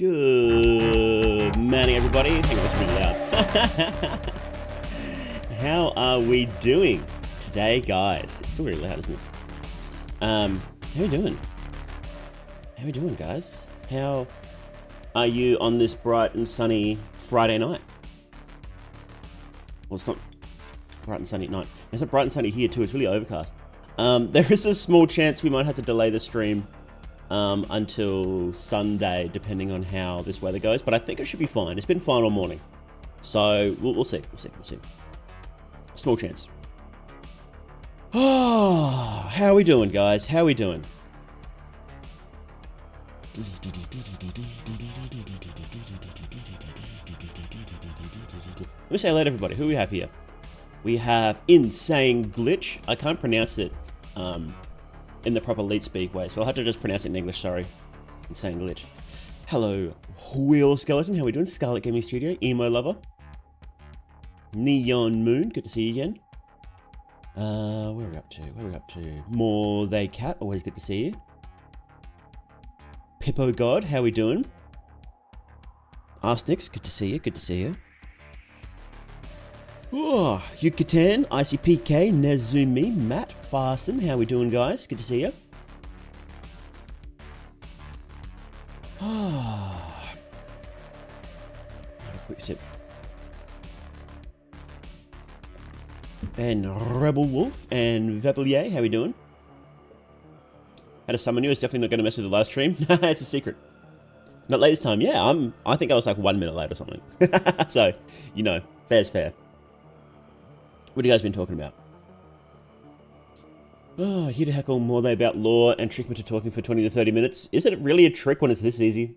Good morning, everybody. I think it was really loud. How are we doing today, guys? It's still really loud, isn't it? How are we doing? How are we doing, guys? How are you on this bright and sunny Friday night? Well, it's not bright and sunny at night. It's not bright and sunny here too. It's really overcast. There is a small chance we might have to delay the stream until Sunday, depending on how this weather goes. But I think it should be fine. It's been fine all morning. So we'll see. We'll see. Small chance. Oh, how are we doing, guys? How are we doing? Let me say hello to everybody. Who we have here? We have Insane Glitch. I can't pronounce it in the proper leet speak way, so I'll have to just pronounce it in English, sorry. Insane Glitch. Hello, Wheel Skeleton. How are we doing? Scarlet Gaming Studio. Emo Lover. Neon Moon. Good to see you again. Where are we up to? More They Cat. Always good to see you. Pippo God. How are we doing? Arsnix. Good to see you. Oh, Yucatan, ICPK, Nezumi, Matt, Farson, how we doing, guys? Good to see you. Oh. Have a quick sip. And Rebel Wolf and Vebelier, how we doing? Had to summon you. It's definitely not going to mess with the live stream. It's a secret. Not latest time. Yeah, I think I was like 1 minute late or something. So, you know, fair's fair. What have you guys been talking about? Oh, here to heckle more they about lore and trick me to talking for 20 to 30 minutes. Is it really a trick when it's this easy?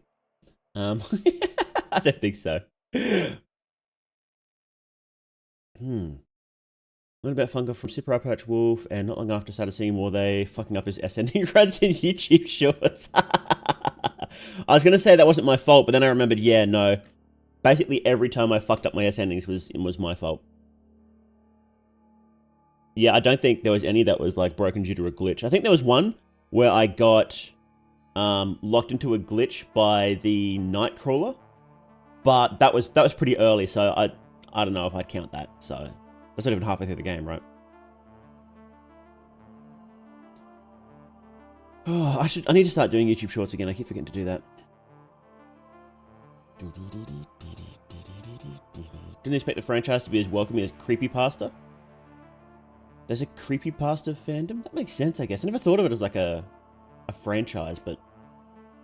I don't think so. What about Funga from Super Patch Wolf, and not long after started seeing more they fucking up his ascending runs in YouTube shorts. I was going to say that wasn't my fault, but then I remembered, yeah, no. Basically every time I fucked up my ascendings was my fault. Yeah, I don't think there was any that was like broken due to a glitch. I think there was one where I got locked into a glitch by the Nightcrawler, but that was pretty early, so I don't know if I'd count that. So that's not even halfway through the game, right? Oh, I need to start doing YouTube Shorts again. I keep forgetting to do that. Didn't expect the franchise to be as welcoming as Creepypasta. There's a creepypasta fandom? That makes sense, I guess. I never thought of it as like a franchise, but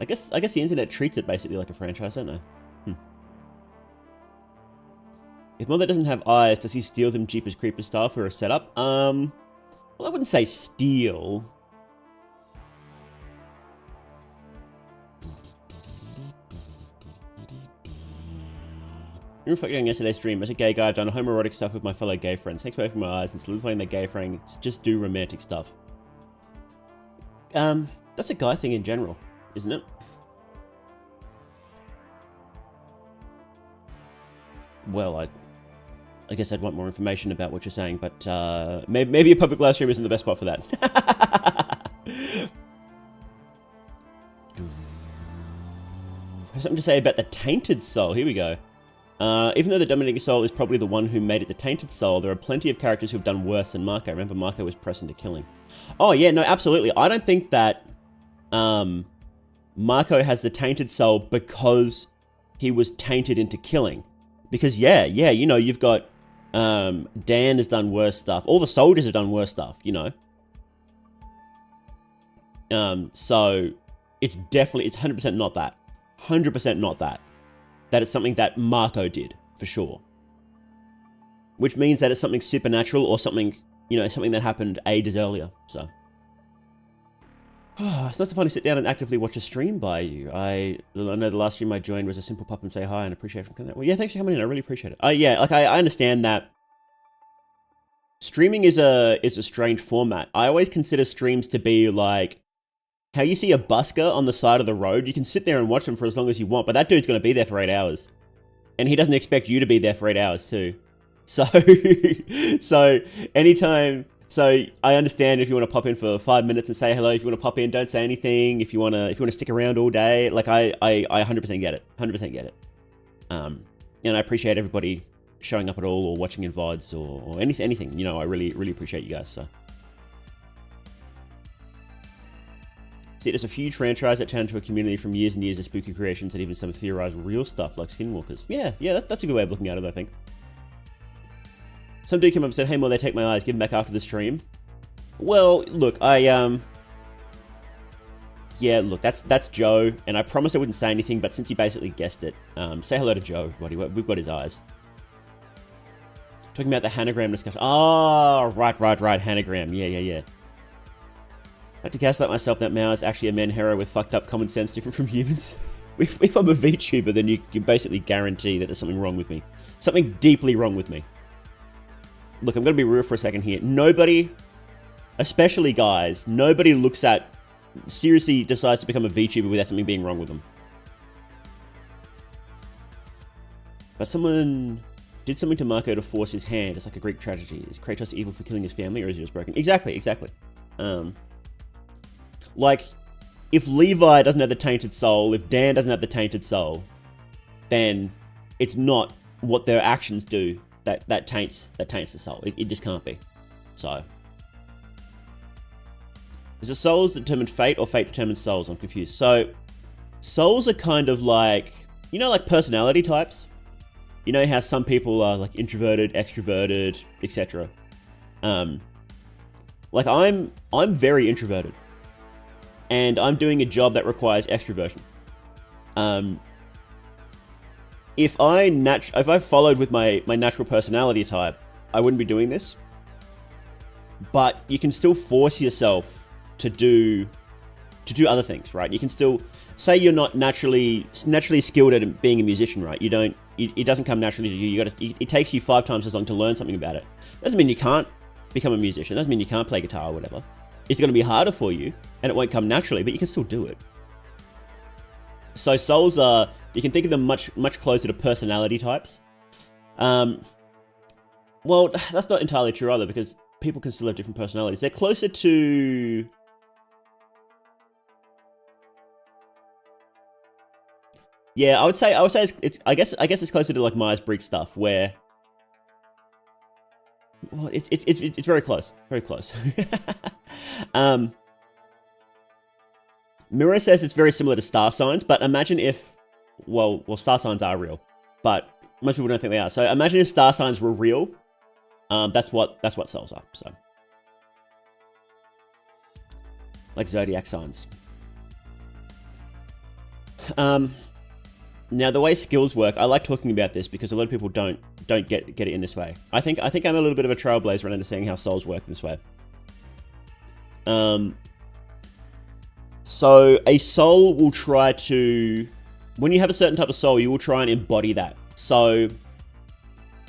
I guess the internet treats it basically like a franchise, don't they? If Mother doesn't have eyes, does he steal them Jeepers Creepers style for a setup? Well, I wouldn't say steal. Reflecting on yesterday's stream, as a gay guy, I've done homoerotic stuff with my fellow gay friends. Thanks for opening my eyes and solidifying their gay friend. Just do romantic stuff. That's a guy thing in general, isn't it? Well, I guess I'd want more information about what you're saying, but maybe a public live stream isn't the best spot for that. I have something to say about the Tainted Soul. Here we go. Even though the dominating soul is probably the one who made it the tainted soul, there are plenty of characters who have done worse than Marco. Remember, Marco was pressed into killing. Oh yeah, no, absolutely. I don't think that Marco has the tainted soul because he was tainted into killing. Because yeah, you know, you've got Dan has done worse stuff. All the soldiers have done worse stuff, you know. So it's 100% not that. 100% not that. That it's something that Marco did, for sure. Which means that it's something supernatural or something, you know, something that happened ages earlier, so. It's not so fun to sit down and actively watch a stream by you. I know the last stream I joined was a simple pop and say hi and appreciate from that. Well, yeah, thanks for coming in. I really appreciate it. Yeah, like I understand that streaming is a strange format. I always consider streams to be like how you see a busker on the side of the road. You can sit there and watch them for as long as you want, but that dude's going to be there for 8 hours. And he doesn't expect you to be there for 8 hours too. So, so I understand if you want to pop in for 5 minutes and say hello. If you want to pop in, don't say anything. If you want to stick around all day, like I 100% get it. 100% get it. And I appreciate everybody showing up at all or watching in VODs or anything. You know, I really appreciate you guys. So. See, there's a huge franchise that turned into a community from years and years of spooky creations and even some theorized real stuff like skinwalkers. Yeah, that's a good way of looking at it, I think. Some dude came up and said, hey, Mo, they take my eyes, give them back after the stream. Well, look, yeah, look, that's Joe, and I promised I wouldn't say anything, but since he basically guessed it, say hello to Joe, everybody. We've got his eyes. Talking about the hanagram discussion. Oh, right, hanagram. Yeah. I like to gaslight myself that Mao is actually a man-hero with fucked up common sense different from humans. If I'm a VTuber, then you can basically guarantee that there's something wrong with me. Something deeply wrong with me. Look, I'm going to be real for a second here. Nobody, especially guys, nobody seriously decides to become a VTuber without something being wrong with them. But someone did something to Marco to force his hand. It's like a Greek tragedy. Is Kratos evil for killing his family, or is he just broken? Exactly. Like, if Levi doesn't have the tainted soul, if Dan doesn't have the tainted soul, then it's not what their actions do that taints the soul. It just can't be. So, is it souls that determine fate or fate determines souls? I'm confused. So, souls are kind of like, you know, like personality types. You know how some people are like introverted, extroverted, etc. Like I'm very introverted. And I'm doing a job that requires extroversion. If I followed with my natural personality type, I wouldn't be doing this. But you can still force yourself to do other things, right? You can still say you're not naturally skilled at being a musician, right? It doesn't come naturally to you. It takes you 5 times as long to learn something about it. Doesn't mean you can't become a musician. Doesn't mean you can't play guitar or whatever. It's going to be harder for you, and it won't come naturally, but you can still do it. So souls are, you can think of them much closer to personality types. Well, that's not entirely true either, because people can still have different personalities. They're closer to... Yeah, I would say it's I guess it's closer to like Myers-Briggs stuff, where... Well, it's very close. Very close. Mira says it's very similar to star signs, but imagine if, well, star signs are real, but most people don't think they are. So imagine if star signs were real. That's what souls are. So, like zodiac signs. Now the way skills work, I like talking about this because a lot of people don't get it in this way. I think I'm a little bit of a trailblazer in understanding how souls work in this way. So a soul will try to, when you have a certain type of soul, you will try and embody that. So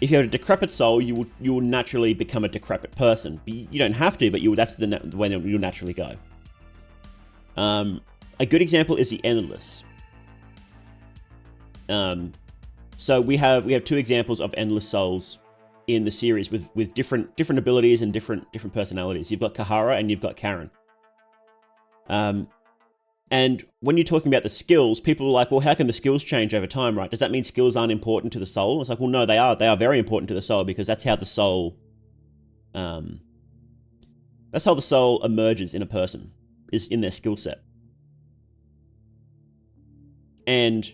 if you have a decrepit soul, you will naturally become a decrepit person. You don't have to, but that's the way you'll naturally go. A good example is the Endless. So we have 2 examples of endless souls in the series with different abilities and different personalities. You've got Kahara and you've got Karen. And when you're talking about the skills, people are like, well, how can the skills change over time, right? Does that mean skills aren't important to the soul? It's like, well, no, they are. They are very important to the soul because that's how the soul, emerges in a person, is in their skill set. And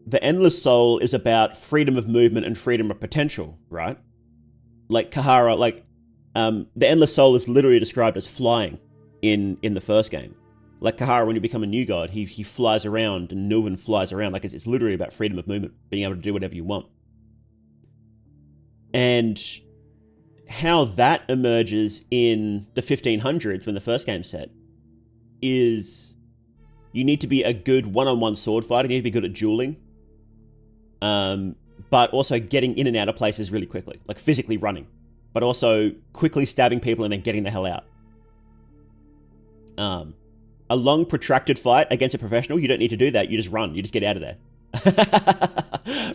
the endless soul is about freedom of movement and freedom of potential, right? Like Kahara, the endless soul is literally described as flying in the first game. Like Kahara, when you become a new god, he flies around, and Nuvan flies around. Like it's literally about freedom of movement, being able to do whatever you want. And how that emerges in the 1500s when the first game's set is you need to be a good one-on-one sword fighter. You need to be good at dueling. But also getting in and out of places really quickly, like physically running, but also quickly stabbing people and then getting the hell out. A long protracted fight against a professional, you don't need to do that. You just run. You just get out of there.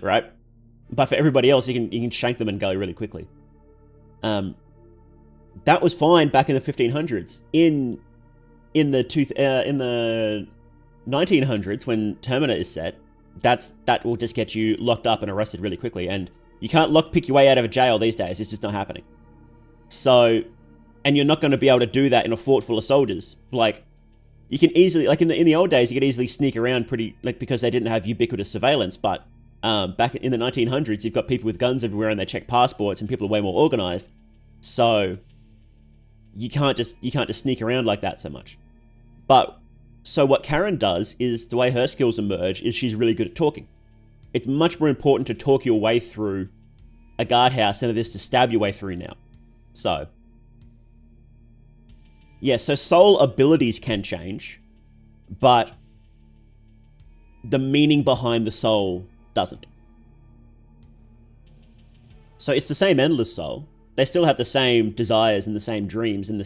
Right? But for everybody else, you can shank them and go really quickly. That was fine back in the 1500s. In the 1900s, when Terminator is set, that will just get you locked up and arrested really quickly. And you can't lockpick your way out of a jail these days. It's just not happening. So, and you're not going to be able to do that in a fort full of soldiers. Like, you can easily, like in the old days, you could easily sneak around because they didn't have ubiquitous surveillance. But back in the 1900s, you've got people with guns everywhere and they check passports and people are way more organized. So you can't just sneak around like that so much. But so what Karen does is, the way her skills emerge is she's really good at talking. It's much more important to talk your way through a guardhouse than it is to stab your way through now. So yeah, so soul abilities can change, but the meaning behind the soul doesn't. So it's the same endless soul. They still have the same desires and the same dreams and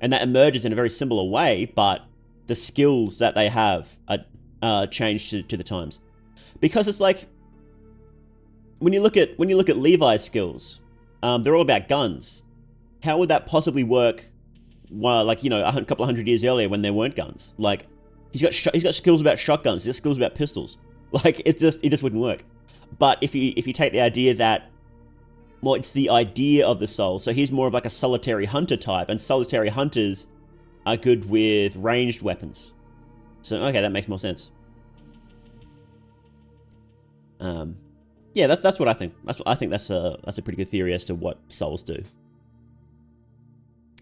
and that emerges in a very similar way, but the skills that they have are changed to the times. Because it's like, when you look at Levi's skills, they're all about guns. How would that possibly work? Well, like, you know, a couple of hundred years earlier when there weren't guns. Like, he's got skills about shotguns. He's got skills about pistols. Like, it just wouldn't work. But if you take the idea that, well, it's the idea of the soul. So he's more of like a solitary hunter type, and solitary hunters are good with ranged weapons. So okay, that makes more sense. Yeah, that's what I think. I think that's a pretty good theory as to what souls do.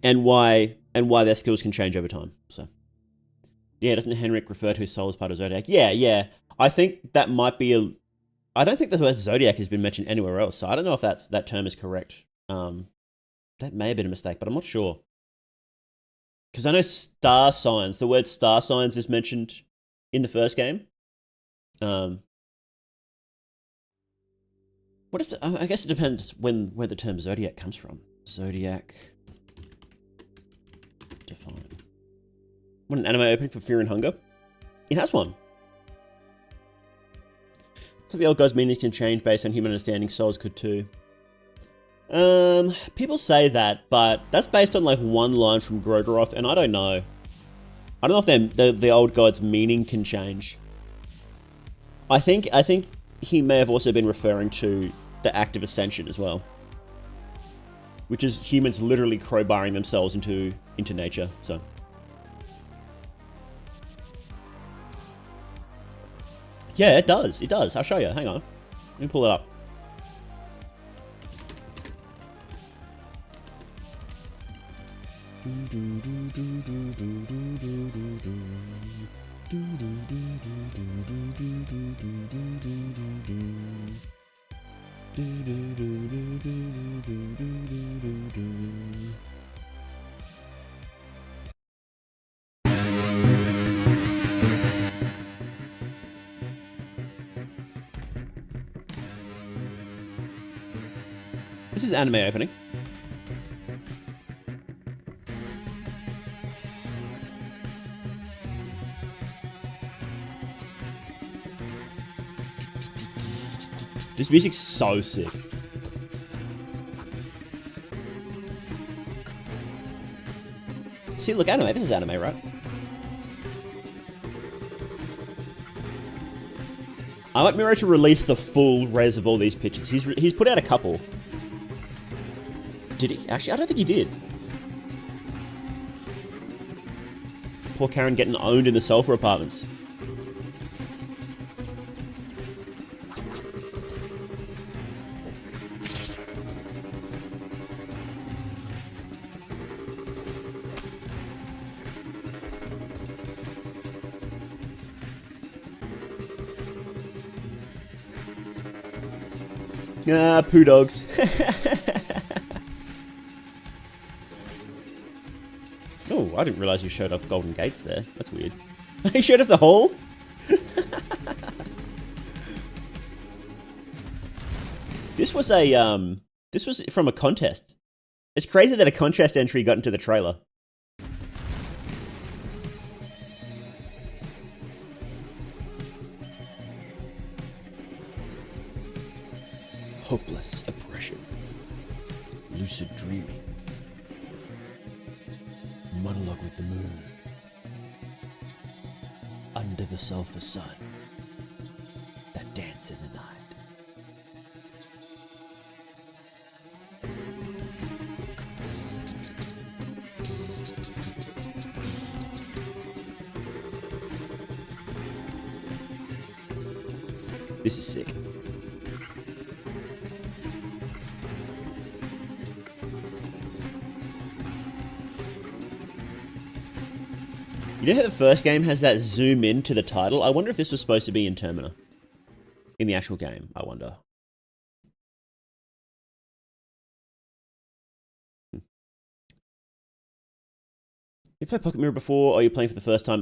And why their skills can change over time. So, yeah, doesn't Henrik refer to his soul as part of Zodiac? Yeah. I think that might be I don't think the word Zodiac has been mentioned anywhere else, so I don't know if that term is correct. That may have been a mistake, but I'm not sure. Because I know star signs, the word star signs is mentioned in the first game. What is it? I guess it depends where the term Zodiac comes from. Zodiac... define. What, an anime opening for Fear and Hunger? It has one. So the old guy's meanings can change based on human understanding. Souls could too. People say that, but that's based on like one line from Grogeroth, and I don't know. I don't know if the old god's meaning can change. I think he may have also been referring to the act of ascension as well, which is humans literally crowbarring themselves into nature. So yeah, it does. It does. I'll show you. Hang on. Let me pull it up. This is anime opening. This music's so sick. See, look, anime. This is anime, right? I want Miro to release the full res of all these pictures. He's put out a couple. Did he? Actually, I don't think he did. Poor Karen getting owned in the sulfur apartments. Ah, poo dogs. Oh, I didn't realize you showed off Golden Gates there. That's weird. You showed off the hole? This was from a contest. It's crazy that a contest entry got into the trailer. Hopeless oppression. Lucid dreaming. Monologue with the moon. Under the sulfur sun. That dance in the night. This is sick. You know how the first game has that zoom in to the title? I wonder if this was supposed to be in Termina. In the actual game, I wonder. You played Pocket Mirror before, or are you playing for the first time?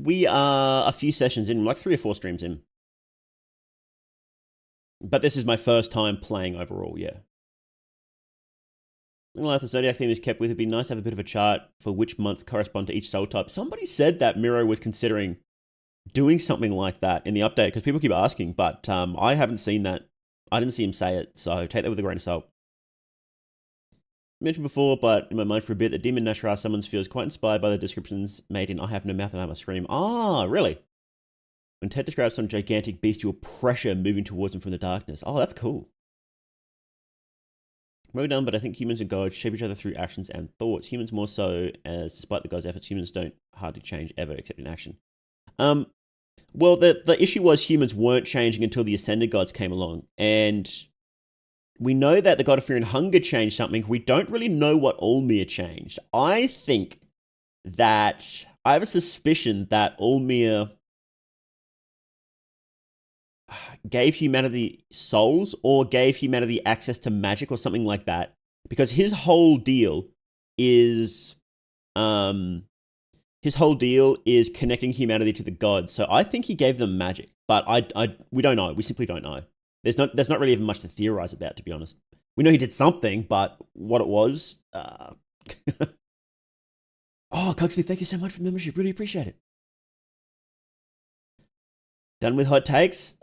We are a few sessions in, like 3 or 4 streams in. But this is my first time playing overall, yeah. Like the Zodiac theme is kept with, it'd be nice to have a bit of a chart for which months correspond to each soul type. Somebody said that Miro was considering doing something like that in the update, because people keep asking, but I haven't seen that. I didn't see him say it, so take that with a grain of salt. Mentioned before, but in my mind for a bit, the Demon Nashra summons feels quite inspired by the descriptions made in I Have No Mouth and I Must Scream. Ah, really? When Ted describes some gigantic bestial pressure moving towards him from the darkness. Oh, that's cool. Well done, but I think humans and gods shape each other through actions and thoughts. Humans more so, as despite the gods' efforts, humans don't hardly change ever except in action. Well, the issue was humans weren't changing until the Ascended gods came along. And we know that the God of Fear and Hunger changed something. We don't really know what Ulmir changed. I think that I have a suspicion that Ulmir gave humanity souls or gave humanity access to magic or something like that, because his whole deal is connecting humanity to the gods. So I think he gave them magic, but we don't know. We simply don't know. There's not really even much to theorize about, to be honest. We know he did something, but what it was, Oh, Cogsmith, thank you so much for the membership. Really appreciate it. Done with hot takes?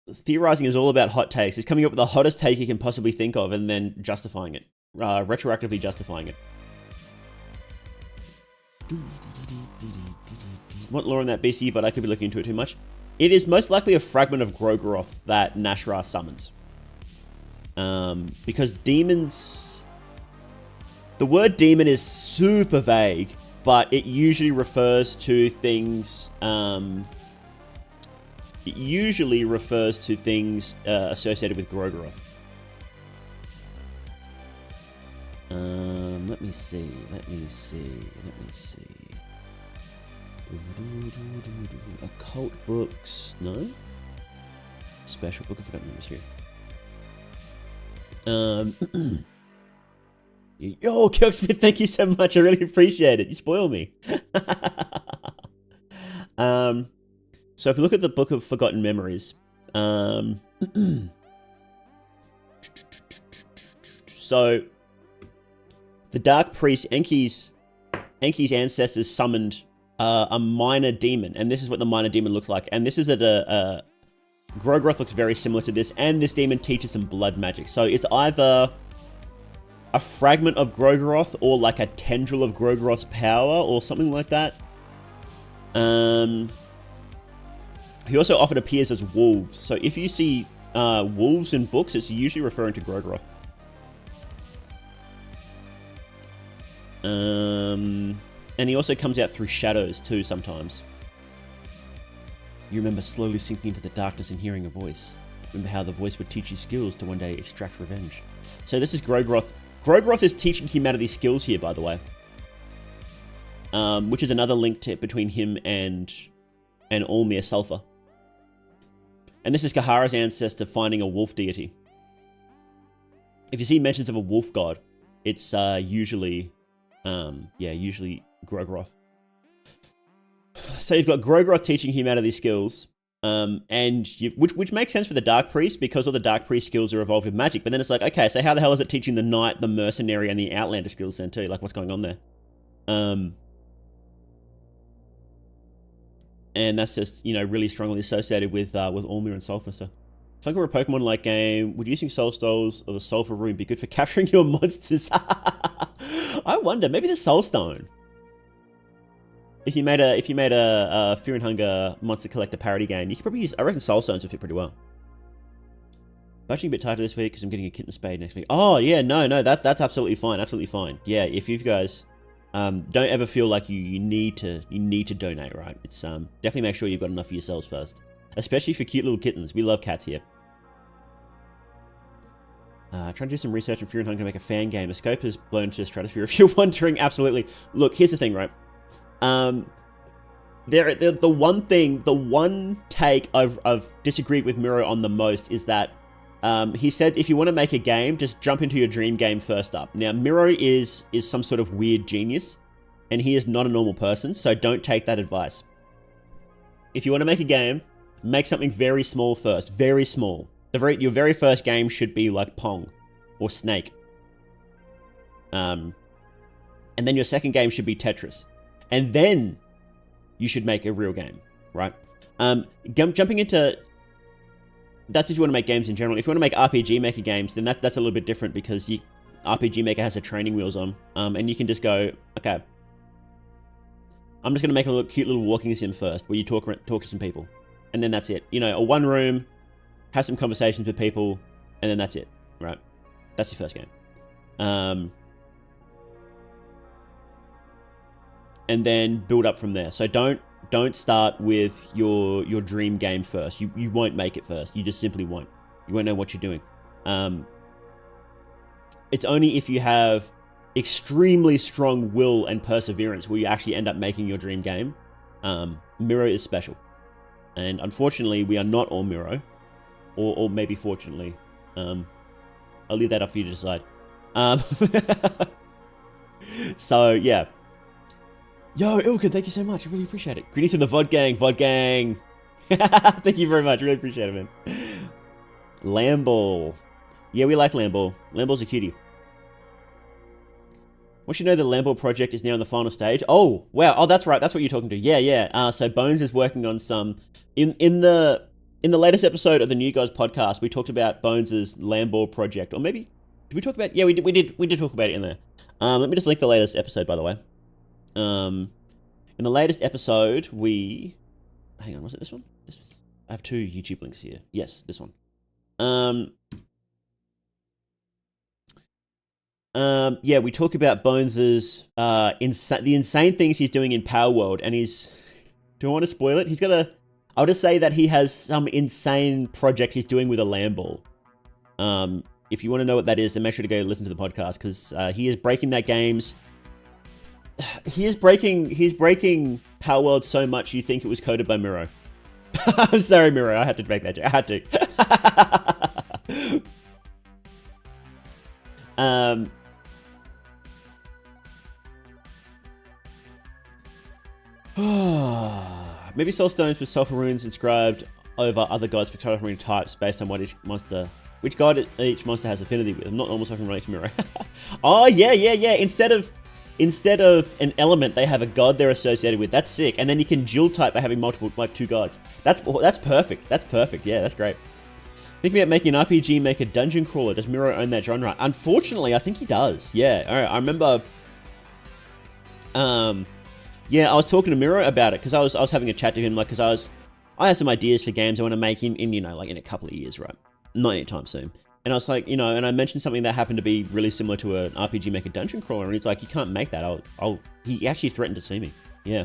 Theorizing is all about hot takes. It's coming up with the hottest take you can possibly think of and then justifying it. Retroactively justifying it. Want lore on that BC, but I could be looking into it too much. It is most likely a fragment of Grogoroth that Nashra summons. Because demons... The word demon is super vague, but it usually refers to things... associated with Grogoroth. Let me see. Occult books, no? Special book of forgotten memories here. Yo, Kirksmith, thank you so much. I really appreciate it. You spoil me. So if you look at the Book of Forgotten Memories, so the Dark Priest, Enki's ancestors summoned a minor demon, and this is what the minor demon looks like. And this is Grogoroth looks very similar to this, and this demon teaches some blood magic. So it's either a fragment of Grogoroth or like a tendril of Grogoroth's power or something like that. He also often appears as wolves. So if you see wolves in books, it's usually referring to Grogroth. And he also comes out through shadows too sometimes. You remember slowly sinking into the darkness and hearing a voice. Remember how the voice would teach you skills to one day extract revenge. So this is Grogroth. Grogroth is teaching humanity skills here, by the way. Which is another link between him and Olmir Sulfur. And this is Kahara's ancestor finding a wolf deity. If you see mentions of a wolf god, it's usually Grogroth. So you've got Grogroth teaching humanity skills, which makes sense for the Dark Priest because all the Dark Priest skills are evolved with magic. But then it's like, okay, so how the hell is it teaching the Knight, the Mercenary, and the Outlander skills then too? Like, what's going on there? And that's just, really strongly associated with Olmir and Sulfur. So if I were a Pokemon-like game, would using Soul Stones or the Sulfur Rune be good for capturing your monsters? I wonder, maybe the Soul Stone. If you made a Fear and Hunger Monster Collector parody game, you could probably use. I reckon Soul Stones would fit pretty well. Budgeting a bit tighter this week because I'm getting a kitten spade next week. Oh yeah, no, that's absolutely fine, absolutely fine. Yeah, if you guys don't ever feel like you need to donate, right? It's definitely make sure you've got enough for yourselves first, especially for cute little kittens. We love cats here. Trying to do some research on Fear and Hunger to make a fan game. A scope has blown to the stratosphere. If you're wondering, absolutely. Look, here's the thing, right? The one take I've disagreed with Miro on the most is that he said if you want to make a game, just jump into your dream game first up. Now, Miro is some sort of weird genius, and he is not a normal person, so don't take that advice. If you want to make a game, make something very small first, very small. Your very first game should be like Pong or Snake. And then your second game should be Tetris. And then you should make a real game, right? Jumping into... That's if you want to make games in general. If you want to make RPG Maker games, then that's a little bit different because RPG Maker has the training wheels on. And you can just go, okay, I'm just going to make a cute little walking sim first where you talk to some people. And then that's it. A one room... Have some conversations with people, and then that's it, right? That's your first game. And then build up from there. So don't start with your dream game first. You won't make it first. You just simply won't. You won't know what you're doing. It's only if you have extremely strong will and perseverance will you actually end up making your dream game. Miro is special. And unfortunately, we are not all Miro. Or maybe fortunately. I'll leave that up for you to decide. So, yeah. Yo, Ilka, thank you so much. I really appreciate it. Greetings from the VOD gang. VOD gang. Thank you very much. Really appreciate it, man. Lamball. Yeah, we like Lamball. Lamball's a cutie. Once you know the Lamball project is now in the final stage. Oh, wow. Oh, that's right. That's what you're talking to. Yeah. So Bones is working on some... In the latest episode of the New Guys podcast, we talked about Bones' Lamball project. Or maybe... Did we talk about... Yeah, we did talk about it in there. Let me just link the latest episode, by the way. In the latest episode, we... Hang on, was it this one? I have two YouTube links here. Yes, this one. Yeah, we talk about Bones' the insane things he's doing in Power World, and he's... Do I want to spoil it? He's got a... I'll just say that he has some insane project he's doing with a Lamball. If you want to know what that is, then make sure to go listen to the podcast, because he is breaking that game's... He's breaking Power World so much you think it was coded by Miro. I'm sorry, Miro. I had to make that joke. I had to. Maybe Soul Stones with Sulfur Runes inscribed over other gods for covering types based on which god each monster has affinity with. I'm not almost fucking related to Miro. Oh yeah. Instead of an element, they have a god they're associated with. That's sick. And then you can dual type by having multiple, like 2 gods. That's perfect. That's perfect. Yeah, that's great. Thinking about making an RPG Maker dungeon crawler. Does Miro own that genre? Unfortunately, I think he does. Yeah. All right. I remember. Yeah, I was talking to Miro about it because I was having a chat to him, like, because I have some ideas for games I want to make in you know, like in a couple of years, right? Not anytime soon. And I was like, you know, and I mentioned something that happened to be really similar to an RPG Maker dungeon crawler, and he's like, you can't make that. He actually threatened to sue me. Yeah.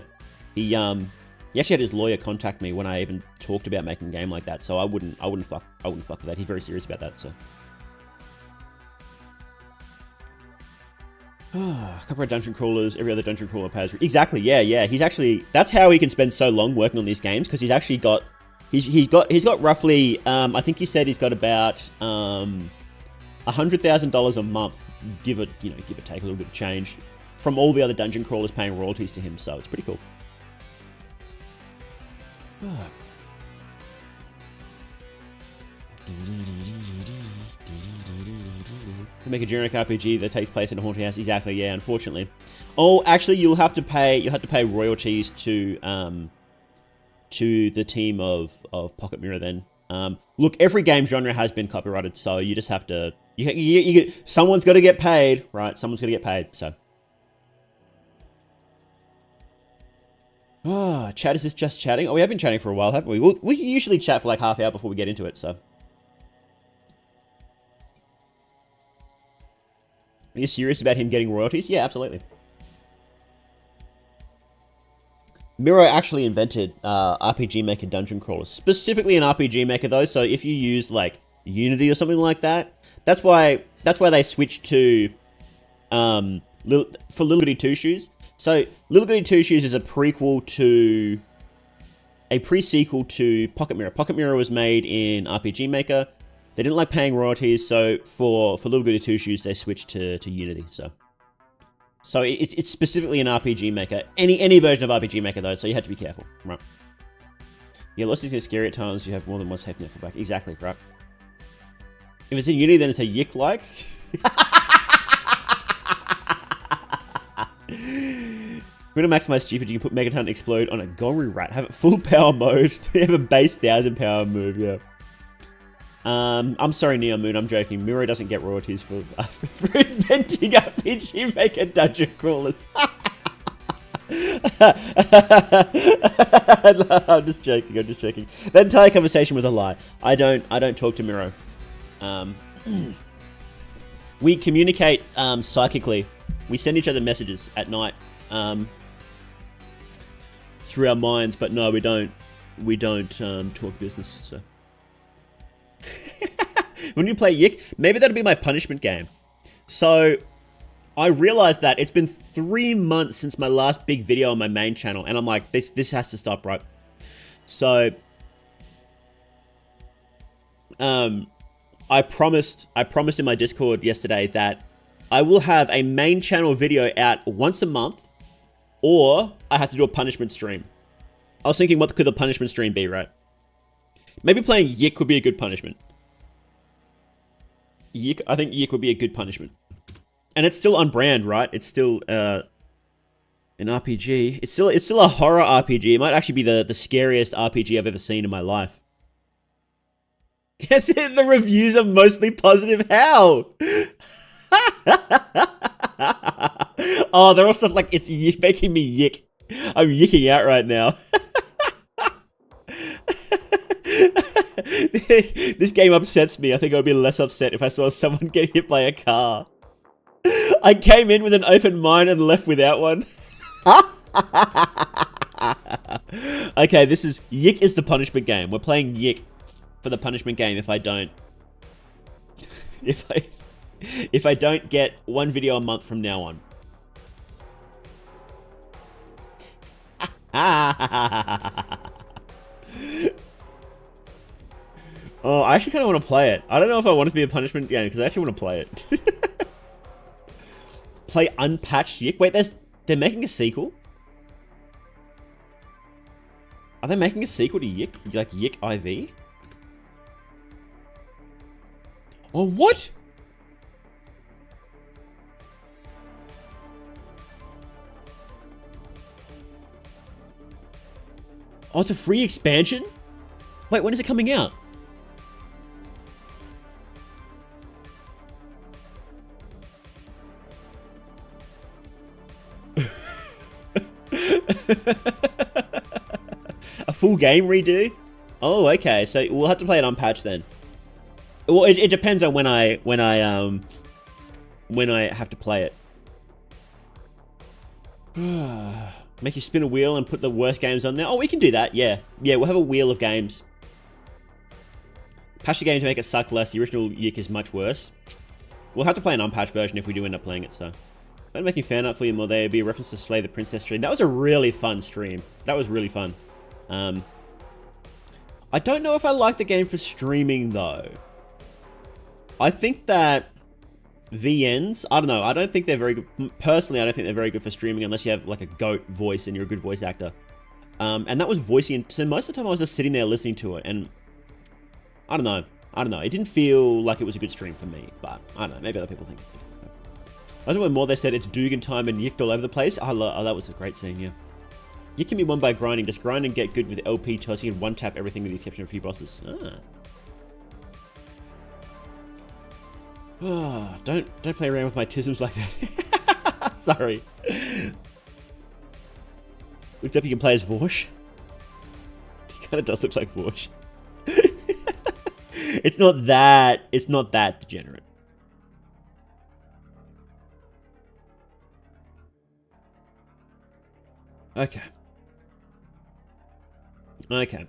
He actually had his lawyer contact me when I even talked about making a game like that, so I wouldn't fuck with that. He's very serious about that, so. A couple of dungeon crawlers, every other dungeon crawler pays. Exactly, yeah. He's actually, that's how he can spend so long working on these games, because he's actually got, he's got roughly, I think he said he's got about $100,000 a month, give it take a little bit of change, from all the other dungeon crawlers paying royalties to him, so it's pretty cool. Make a generic RPG that takes place in a haunted house. Exactly, yeah, unfortunately. Oh, actually, you'll have to pay royalties to the team of Pocket Mirror then. Look, every game genre has been copyrighted, so you just have to, someone's got to get paid, right? Someone's got to get paid, so. Oh, chat, is this just chatting? Oh, we have been chatting for a while, haven't we? We usually chat for like half hour before we get into it, so. Are you serious about him getting royalties? Yeah, absolutely. Miro actually invented RPG Maker dungeon crawlers, specifically an RPG Maker though. So if you use like Unity or something like that, that's why they switched to for Little Goody Two Shoes. So Little Goody Two Shoes is a pre-sequel to Pocket Mirror. Pocket Mirror was made in RPG Maker. They didn't like paying royalties, so for Little Goody Two Shoes, they switched to Unity. So it's specifically an RPG Maker. Any version of RPG Maker though, so you have to be careful, right? Yeah, lots is scary at times. You have more than one safe net for back. Exactly, right? If it's in Unity, then it's a yick-like. We're gonna maximize stupid. You can put Megaton explode on a Goru rat. Have it full power mode. Have a base 1000 power move. Yeah. I'm sorry, Neon Moon, I'm joking. Miro doesn't get royalties for inventing RPG Maker dungeon crawlers. I'm just joking. That entire conversation was a lie. I don't talk to Miro. We communicate psychically. We send each other messages at night through our minds, but no, we don't talk business, so. When you play Yick, maybe that'll be my punishment game. So, I realized that it's been 3 months since my last big video on my main channel, and I'm like, this has to stop, right? So, I promised in my Discord yesterday that I will have a main channel video out once a month, or I have to do a punishment stream. I was thinking, what could the punishment stream be, right? Maybe playing Yick could be a good punishment. I think Yick would be a good punishment. And it's still on brand, right? It's still an RPG. It's still a horror RPG. It might actually be the scariest RPG I've ever seen in my life. The reviews are mostly positive. How? Oh, they're all stuff like, it's making me yick. I'm yicking out right now. This game upsets me. I think I would be less upset if I saw someone get hit by a car. I came in with an open mind and left without one. Okay, this is... Yick is the punishment game. We're playing Yick for the punishment game if I don't... If I don't get one video a month from now on. Oh, I actually kind of want to play it. I don't know if I want it to be a punishment game, because I actually want to play it. Play unpatched Yick. Wait, they're making a sequel? Are they making a sequel to Yick? Like Yick IV? Oh, what? Oh, it's a free expansion? Wait, when is it coming out? full game redo? Oh, okay. So we'll have to play it unpatched then. Well, it depends on when I have to play it. Make you spin a wheel and put the worst games on there. Oh, we can do that. Yeah, we'll have a wheel of games. Patch the game to make it suck less. The original Yick is much worse. We'll have to play an unpatched version if we do end up playing it. So, I'm making fan art for you more. There'll be a reference to Slay the Princess stream. That was a really fun stream. That was really fun. I don't know if I like the game for streaming though. I think that VNs, I don't know. I don't think they're very good. Personally, I don't think they're very good for streaming unless you have like a goat voice and you're a good voice actor. And that was voicing. So most of the time I was just sitting there listening to it, and I don't know. It didn't feel like it was a good stream for me, but I don't know. Maybe other people think. I don't know more. They said it's Dugan time and yicked all over the place. Oh, that was a great scene. Yeah. You can be won by grinding. Just grind and get good with LP tossing and one tap everything with the exception of a few bosses. Oh, don't play around with my tisms like that. Sorry. Looked up you can play as Vorsh. He kind of does look like Vorsh. It's not that degenerate. Okay. Okay,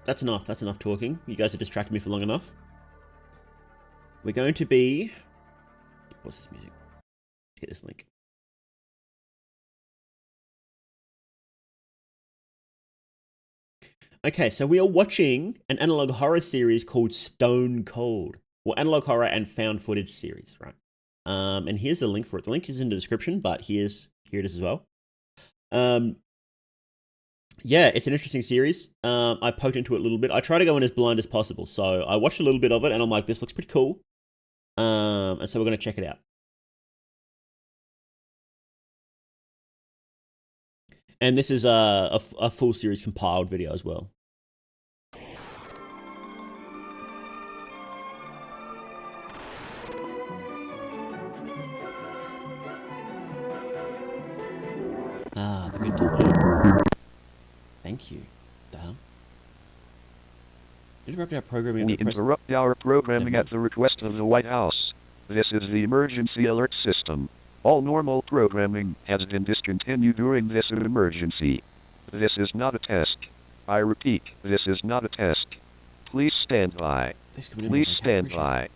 that's enough. That's enough talking. You guys have distracted me for long enough. We're going to be... What's this music? Let's get this link. Okay, so we are watching an analog horror series called Stone Cold. Well, analog horror and found footage series, right? And here's the link for it. The link is in the description, but here it is as well. Yeah, it's an interesting series. I poked into it a little bit. I try to go in as blind as possible. So I watched a little bit of it and I'm like, this looks pretty cool. And so we're going to check it out. And this is a full series compiled video as well. Ah, the good time. Thank you. The hell? Interrupt our programming. We interrupt our programming at the request of the White House. This is the emergency alert system. All normal programming has been discontinued during this emergency. This is not a test. I repeat, this is not a test. Please stand by. Please stand by.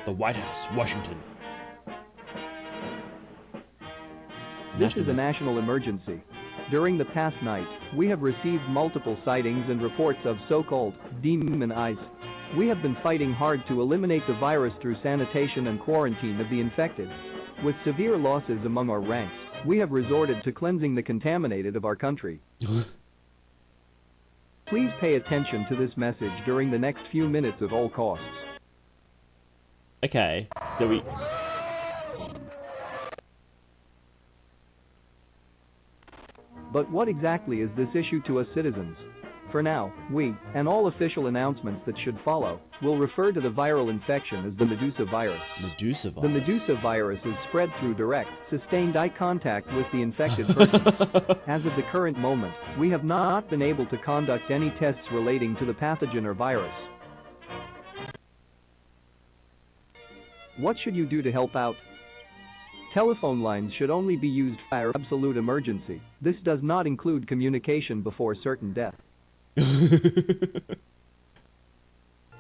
The White House, Washington. This is a national emergency. During the past night, we have received multiple sightings and reports of so-called demon eyes. We have been fighting hard to eliminate the virus through sanitation and quarantine of the infected. With severe losses among our ranks, we have resorted to cleansing the contaminated of our country. Please pay attention to this message during the next few minutes at all costs. Okay, so we... But what exactly is this issue to us citizens? For now, we, and all official announcements that should follow, will refer to the viral infection as the Medusa virus. Medusa virus? The Medusa virus is spread through direct, sustained eye contact with the infected person. As of the current moment, we have not been able to conduct any tests relating to the pathogen or virus. What should you do to help out? Telephone lines should only be used for absolute emergency. This does not include communication before certain death.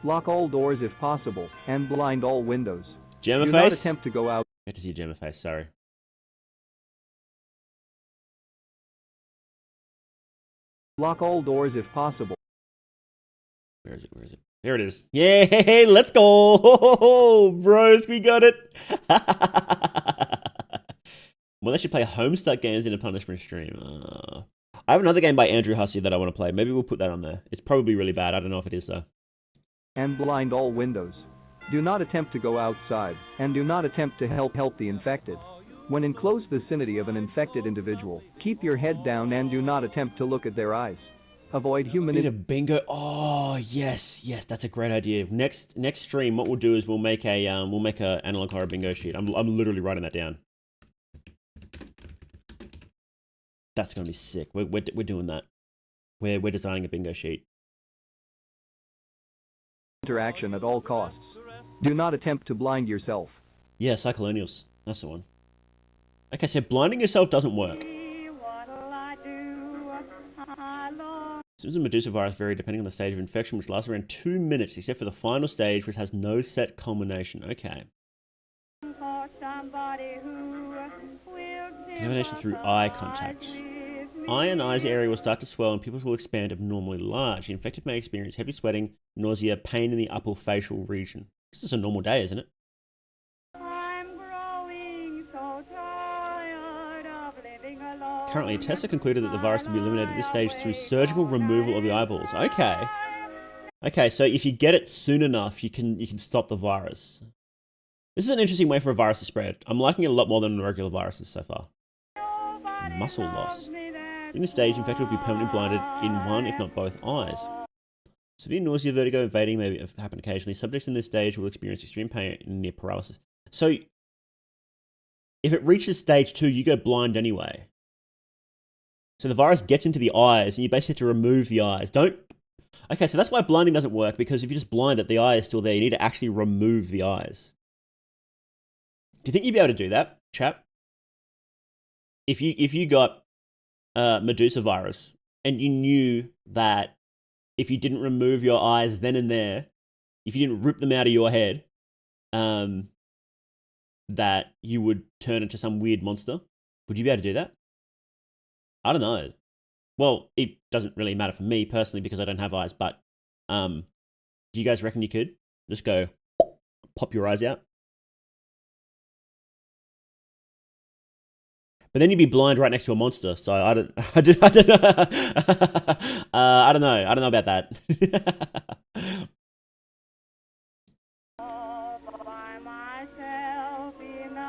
Lock all doors if possible, and blind all windows. Gemma Do face? not attempt to go out. I had to see Gemma face, sorry. Lock all doors if possible. Where is it? Where is it? There it is. Yay! Let's go! Bros, we got it! Well, they should play Homestuck games in a punishment stream. I have another game by Andrew Hussey that I want to play. Maybe we'll put that on there. It's probably really bad. I don't know if it is, though. And blind all windows. Do not attempt to go outside, and do not attempt to help the infected. When in close vicinity of an infected individual, keep your head down and do not attempt to look at their eyes. avoid human... Need a bingo. Oh yes, yes, that's a great idea. Next stream, what we'll do is we'll make a analog horror bingo sheet. I'm literally writing that down. That's gonna be sick. We're doing that. We're designing a bingo sheet. Interaction at all costs. Do not attempt to blind yourself. Yeah, Cyclonials. That's the one. Okay, so blinding yourself doesn't work. Symptoms of Medusa virus vary depending on the stage of infection, which lasts around 2 minutes, except for the final stage, which has no set culmination. Okay. Contamination through eye contact. Eye and eyes area will start to swell and pupils will expand abnormally large. The infected may experience heavy sweating, nausea, pain in the upper facial region. This is a normal day, isn't it? Currently, tests have concluded that the virus can be eliminated at this stage through surgical removal of the eyeballs. Okay. Okay, so if you get it soon enough, you can stop the virus. This is an interesting way for a virus to spread. I'm liking it a lot more than regular viruses so far. Muscle loss. In this stage, infected will be permanently blinded in one, if not both, eyes. Severe nausea, vertigo, and fading may happen occasionally. Subjects in this stage will experience extreme pain and near paralysis. So, if it reaches stage 2, you go blind anyway. So the virus gets into the eyes, and you basically have to remove the eyes. Okay, so that's why blinding doesn't work, because if you just blind it, the eye is still there. You need to actually remove the eyes. Do you think you'd be able to do that, chap? If you got Medusa virus, and you knew that if you didn't remove your eyes then and there, if you didn't rip them out of your head, that you would turn into some weird monster, would you be able to do that? I don't know. Well, it doesn't really matter for me personally because I don't have eyes, but do you guys reckon you could? Just go pop your eyes out? But then you'd be blind right next to a monster, so I don't know. I don't know about that.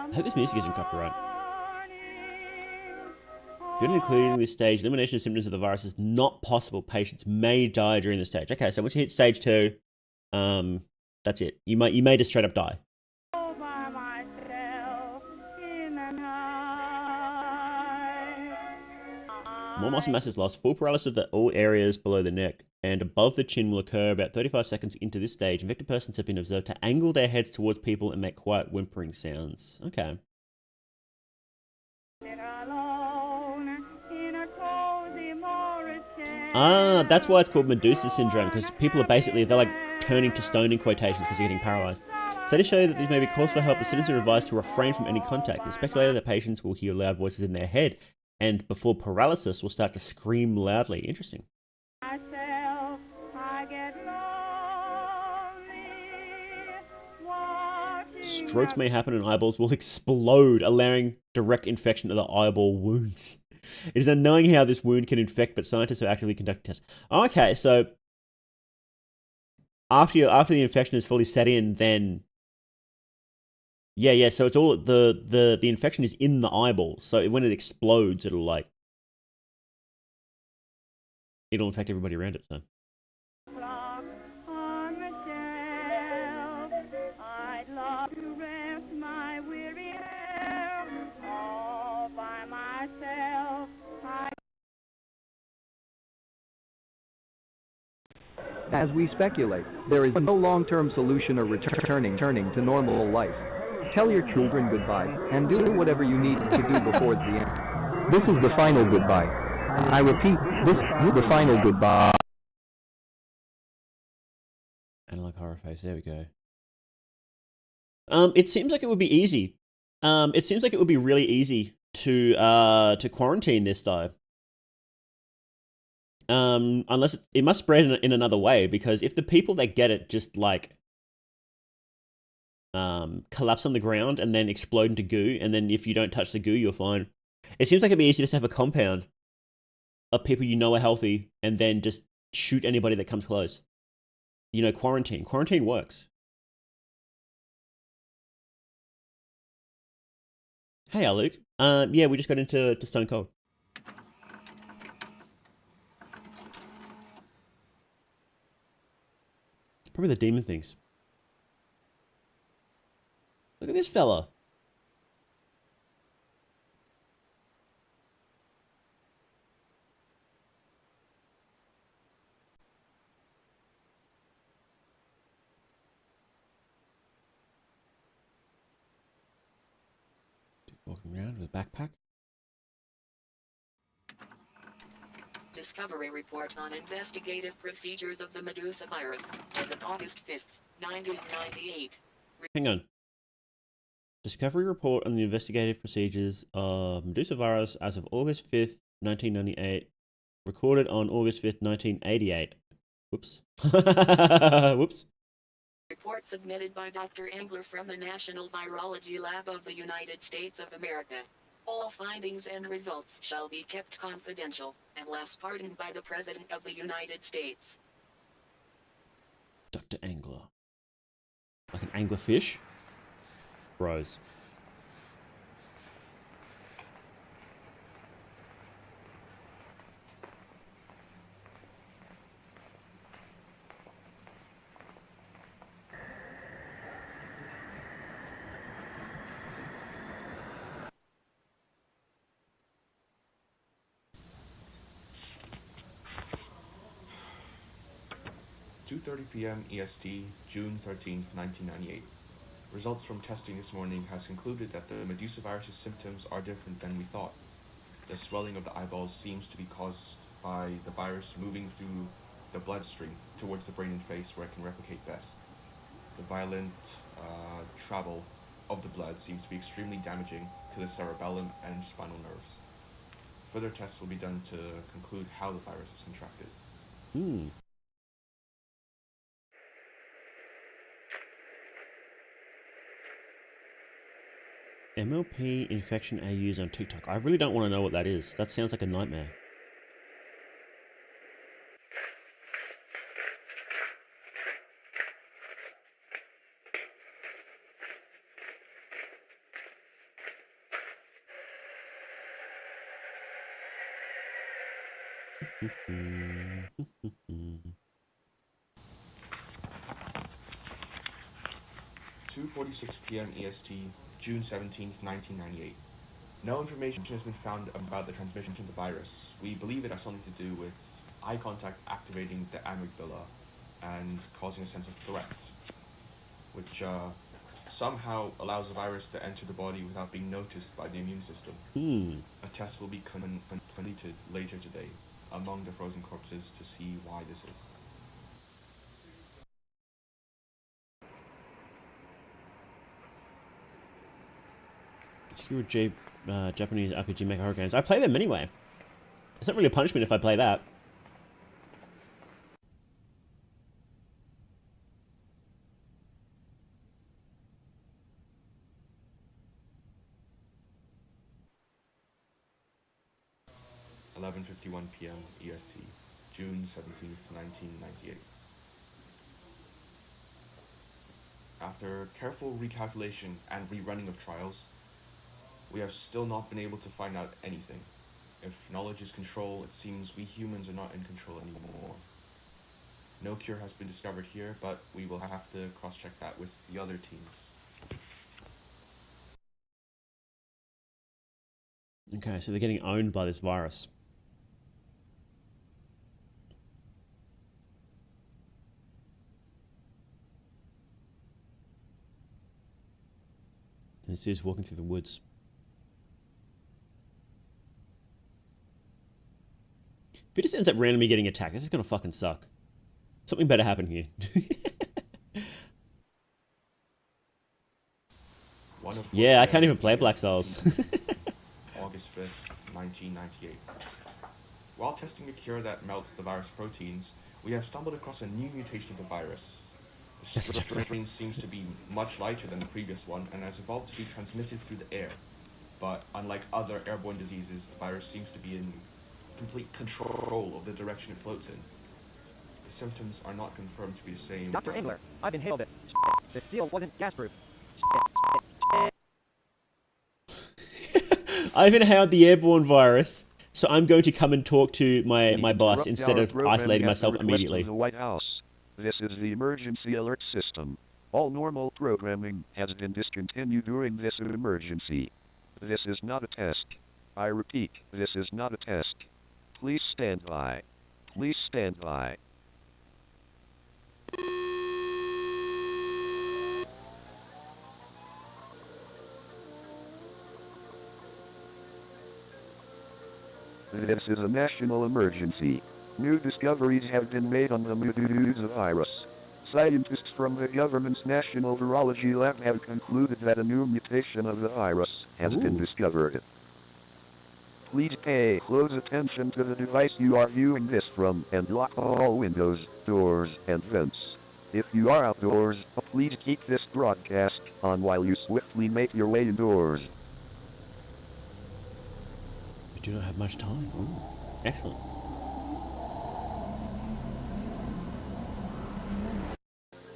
I hope this music isn't copyright. Good, including this stage, elimination of symptoms of the virus is not possible. Patients may die during this stage. Okay, so once you hit stage 2, that's it. You may just straight up die. More muscle mass is lost. Full paralysis of all areas below the neck and above the chin will occur about 35 seconds into this stage. Infected persons have been observed to angle their heads towards people and make quiet whimpering sounds. Okay. Ah, that's why it's called Medusa syndrome, because people are basically, they're like turning to stone in quotations because they're getting paralyzed. So to show you that these may be calls for help, the citizens are advised to refrain from any contact. It's speculated that patients will hear loud voices in their head and before paralysis will start to scream loudly. Interesting. Strokes may happen and eyeballs will explode, allowing direct infection of the eyeball wounds. It is unknowing how this wound can infect, but scientists are actively conducting tests. Okay, so after the infection is fully set in, then yeah. So it's all the infection is in the eyeball. So when it explodes, it'll infect everybody around it. So. As we speculate, there is no long-term solution or returning to normal life. Tell your children goodbye, and do whatever you need to do before the end. This is the final goodbye. I repeat, this is the final goodbye. Analog horror face, there we go. It seems like it would be easy. It seems like it would be really easy to quarantine this though. Unless it must spread in another way, because if the people that get it just like collapse on the ground and then explode into goo, and then if you don't touch the goo, you're fine. It seems like it'd be easy just to have a compound of people you know are healthy, and then just shoot anybody that comes close. You know, quarantine. Quarantine works. Hey, Luke. Yeah, we just got into Stone Cold. Probably the demon things. Look at this fella. Walking around with a backpack. Discovery report on investigative procedures of the Medusa virus as of August 5th, 1998. Hang on. Discovery report on the investigative procedures of Medusa virus as of August 5th, 1998. Recorded on August 5th, 1988. Whoops. Whoops. Report submitted by Dr. Engler from the National Virology Lab of the United States of America. All findings and results shall be kept confidential, unless pardoned by the President of the United States. Dr. Angler. Like an anglerfish? Bros. p.m. EST, June 13, 1998. Results from testing this morning has concluded that the Medusa virus's symptoms are different than we thought. The swelling of the eyeballs seems to be caused by the virus moving through the bloodstream towards the brain and face where it can replicate best. The violent travel of the blood seems to be extremely damaging to the cerebellum and spinal nerves. Further tests will be done to conclude how the virus is contracted. MLP infection AUs on TikTok. I really don't want to know what that is. That sounds like a nightmare. p.m. EST, June 17, 1998. No information has been found about the transmission of the virus. We believe it has something to do with eye contact activating the amygdala and causing a sense of threat, which somehow allows the virus to enter the body without being noticed by the immune system. A test will be completed later today among the frozen corpses to see why this is. Obscure Japanese RPG Mecha horror games. I play them anyway. It's not really a punishment if I play that. p.m. EST, June 17, 1998. After careful recalculation and rerunning of trials, we have still not been able to find out anything. If knowledge is control, it seems we humans are not in control anymore. No cure has been discovered here, but we will have to cross-check that with the other teams. Okay, so they're getting owned by this virus. This is walking through the woods. If he just ends up randomly getting attacked, this is gonna fucking suck. Something better happen here. Yeah, I can't even play Black Souls. August 5th, 1998. While testing a cure that melts the virus proteins, we have stumbled across a new mutation of the virus. The strain seems to be much lighter than the previous one and has evolved to be transmitted through the air. But unlike other airborne diseases, the virus seems to be in complete control of the direction it floats in. The symptoms are not confirmed to be the same. Dr. Engler, I've inhaled it. The seal wasn't gasproof. I've inhaled the airborne virus, so I'm going to come and talk to my boss instead of isolating myself immediately. The White House. This is the emergency alert system. All normal programming has been discontinued during this emergency. This is not a test. I repeat, this is not a test. Please stand by. Please stand by. This is a national emergency. New discoveries have been made on the Medusa virus. Scientists from the government's National Virology Lab have concluded that a new mutation of the virus has been discovered. Please pay close attention to the device you are viewing this from and lock all windows, doors, and vents. If you are outdoors, please keep this broadcast on while you swiftly make your way indoors. We do not have much time. Ooh, excellent.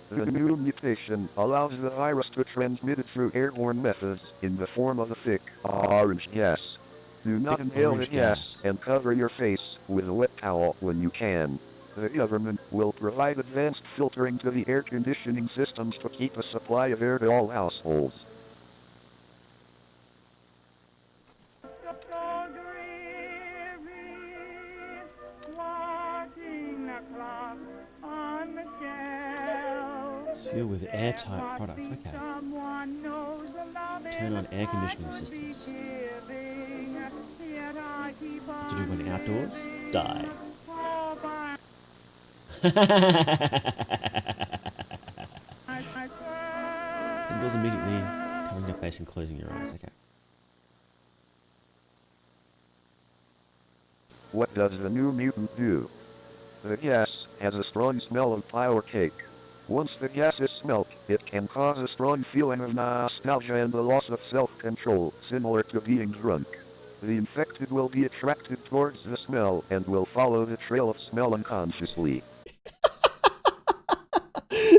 The new mutation allows the virus to transmit it through airborne methods in the form of a thick, orange gas. Do not Thick inhale the orange gas gas. and cover your face with a wet towel when you can. The government will provide advanced filtering to the air conditioning systems to keep a supply of air to all households. Seal with airtight products. Okay. Turn on air conditioning systems. What to do when outdoors? Die. Indoors immediately, covering your face and closing your eyes. Okay. What does the new mutant do? The gas has a strong smell of pie or cake. Once the gas is smelt, it can cause a strong feeling of nostalgia and the loss of self-control, similar to being drunk. The infected will be attracted towards the smell and will follow the trail of smell unconsciously.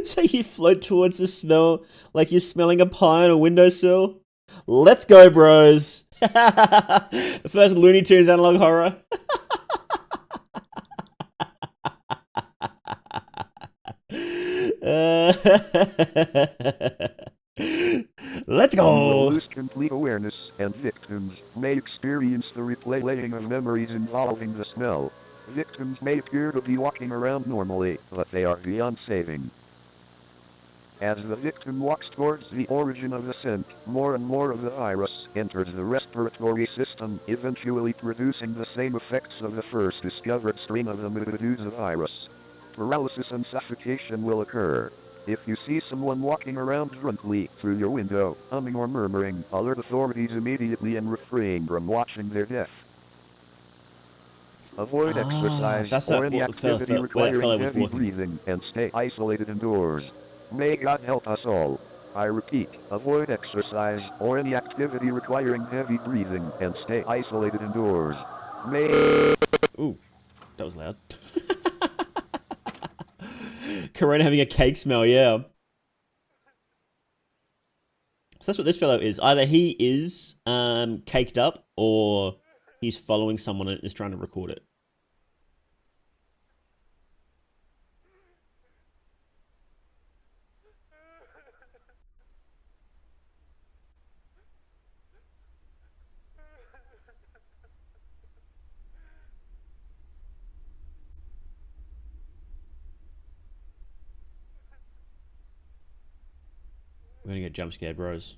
So you float towards the smell like you're smelling a pie on a windowsill? Let's go, bros! The first Looney Tunes analog horror. Let's Some will go! lose complete awareness, and victims may experience the replaying of memories involving the smell. Victims may appear to be walking around normally, but they are beyond saving. As the victim walks towards the origin of the scent, more and more of the virus enters the respiratory system, eventually producing the same effects of the first discovered strain of the Medusa virus. Paralysis and suffocation will occur. If you see someone walking around drunkenly through your window, humming or murmuring, alert authorities immediately and refrain from watching their death. Avoid exercise that's or that any fellow activity where that fellow requiring was heavy walking. breathing and stay isolated indoors. May God help us all. I repeat, avoid exercise or any activity requiring heavy breathing and stay isolated indoors. May... Ooh, that was loud. Corona having a cake smell, yeah. So that's what this fellow is. Either he is caked up or he's following someone and is trying to record it. We're gonna get jump scared, bros.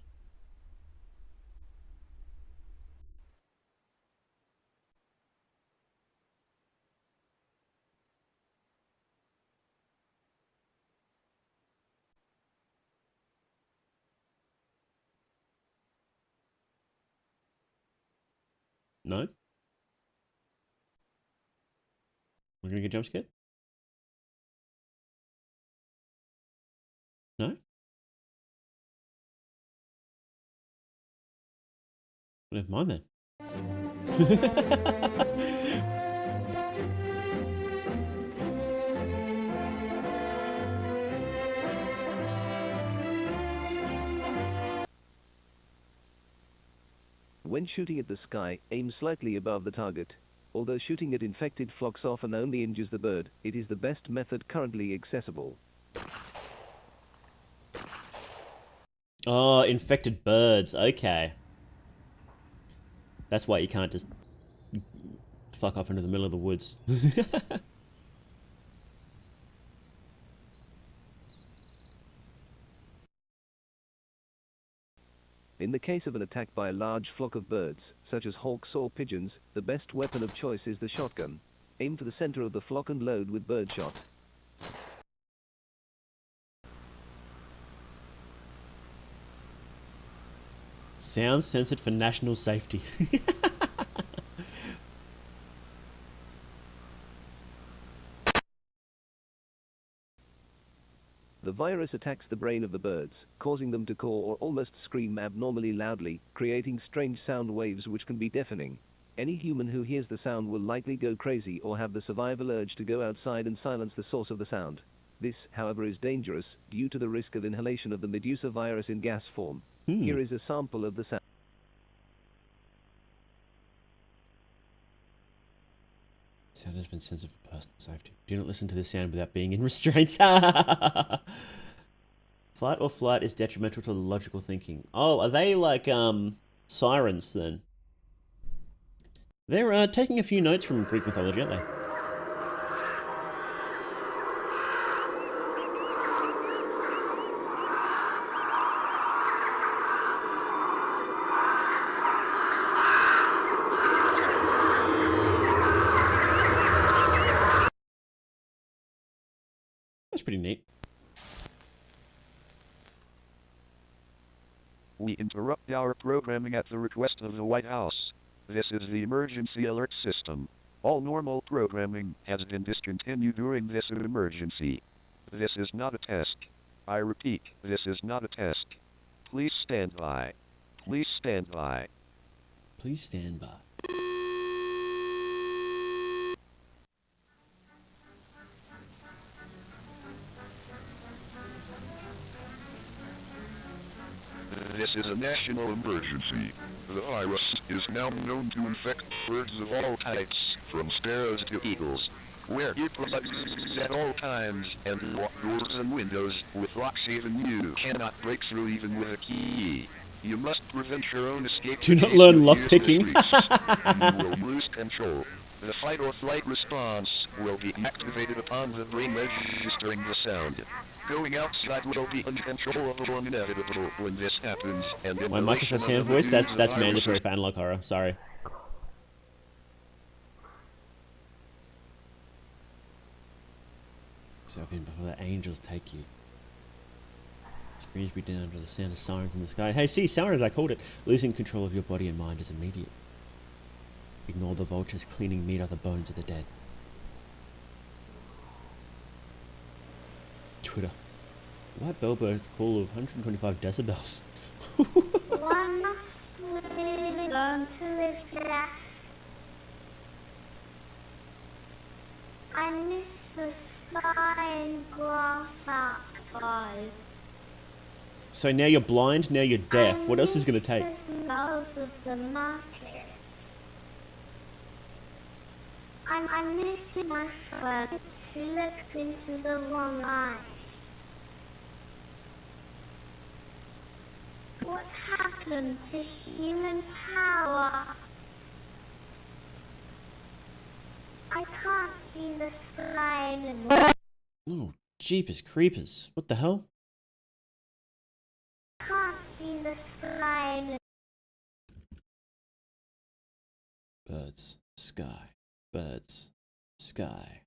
No? We're gonna get jump scared? No? Never mind then. When shooting at the sky, aim slightly above the target. Although shooting at infected flocks often only injures the bird, it is the best method currently accessible. Oh, infected birds. Okay. That's why you can't just fuck off into the middle of the woods. In the case of an attack by a large flock of birds, such as hawks or pigeons, the best weapon of choice is the shotgun. Aim for the center of the flock and load with birdshot. Sounds censored for national safety. The virus attacks the brain of the birds, causing them to caw or almost scream abnormally loudly, creating strange sound waves which can be deafening. Any human who hears the sound will likely go crazy or have the survival urge to go outside and silence the source of the sound. This, however, is dangerous due to the risk of inhalation of the Medusa virus in gas form. Here is a sample of the sound. Sound has been censored for personal safety. Do not listen to this sound without being in restraints. Fight or flight is detrimental to logical thinking. Oh, are they like sirens then? They're taking a few notes from Greek mythology, aren't they? That's pretty neat. We interrupt our programming at the request of the White House. This is the emergency alert system. All normal programming has been discontinued during this emergency. This is not a test. I repeat, this is not a test. Please stand by. Please stand by. Please stand by. This is a national emergency. The virus is now known to infect birds of all types, from sparrows to eagles. Wear earplugs at all times and lock doors and windows with locks even you cannot break through even with a key. You must prevent your own escape. Do not learn lockpicking. You will lose control. The fight or flight response will be activated upon the brain registering the sound. Going outside will be uncontrollable and inevitable when this happens. And My Microsoft Sound voice, that's mandatory for analog horror. Sorry. Yourself in before the angels take you. Screams be down to the sound of sirens in the sky. Hey, see, sirens, I called it. Losing control of your body and mind is immediate. Ignore the vultures cleaning meat of the bones of the dead. Twitter. White bellbird's call of 125 decibels. One must really learn to live less. I miss the flying grasshoppers. So now you're blind, now you're deaf. What else is going to take? The smells of the market. I'm missing my friend who looked into the wrong eye. What happened to human power? I can't see the sky anymore. Oh, jeepers creepers. What the hell? I can't see the sky anymore. Birds, sky, birds, sky.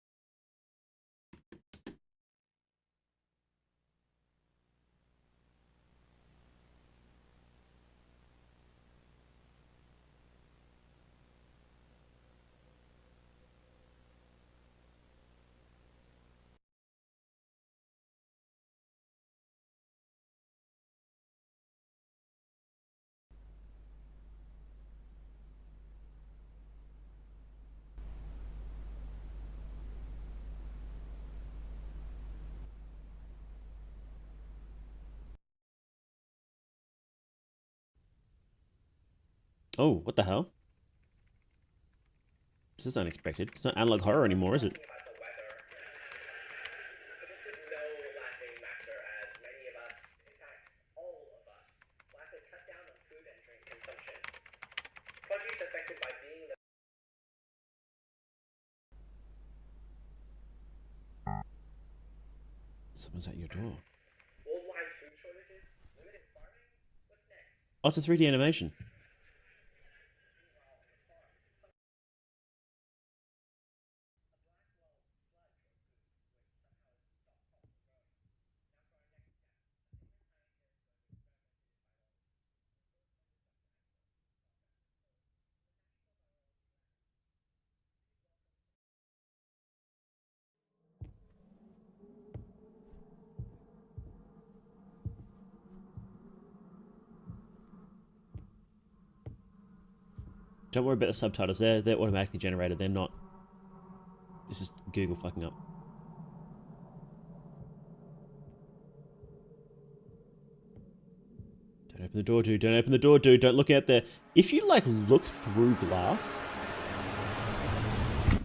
Oh, what the hell? This is unexpected. It's not analog horror anymore, is it? Someone's at your door. Oh, it's a 3D animation. Don't worry about the subtitles. They're automatically generated. They're not. This is Google fucking up. Don't open the door, dude. Don't open the door, dude. Don't look out there. If you, like, look through glass... If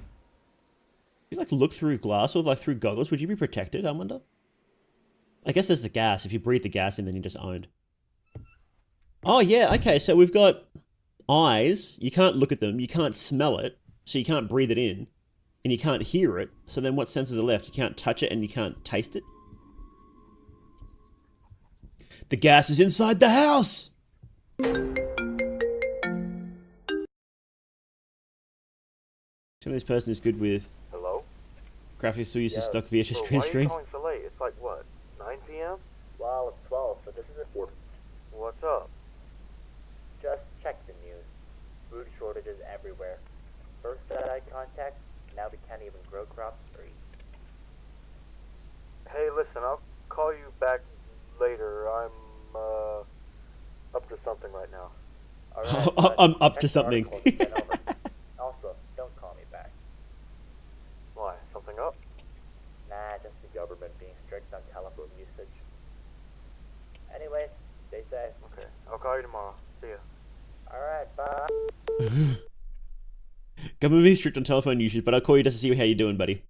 you, like, look through glass or, like, through goggles, would you be protected, I wonder? I guess there's the gas. If you breathe the gas in, then you're just owned. Oh, yeah. Okay, so we've got eyes. You can't look at them. You can't smell it. So you can't breathe it in. And you can't hear it. So then what senses are left? You can't touch it and you can't taste it? The gas is inside the house! Tell me this person is good with... Hello? Graphics still uses stock VHS Well, green why are screen. you calling so late? It's like, what, 9 p.m.? Well, it's 12, but this isn't work. What's up? Just check the news. Food shortages everywhere. First eye contact, now we can't even grow crops or eat. Hey, listen, I'll call you back later. I'm, up to something right now. Alright, I'm up to check the something. article you sent over. Also, don't call me back. Why, something up? Nah, just the government being strict on telephone usage. Anyways, stay safe. Okay, I'll call you tomorrow. See ya. Alright, bye. Government being strict on telephone usage, but I'll call you just to see how you're doing, buddy.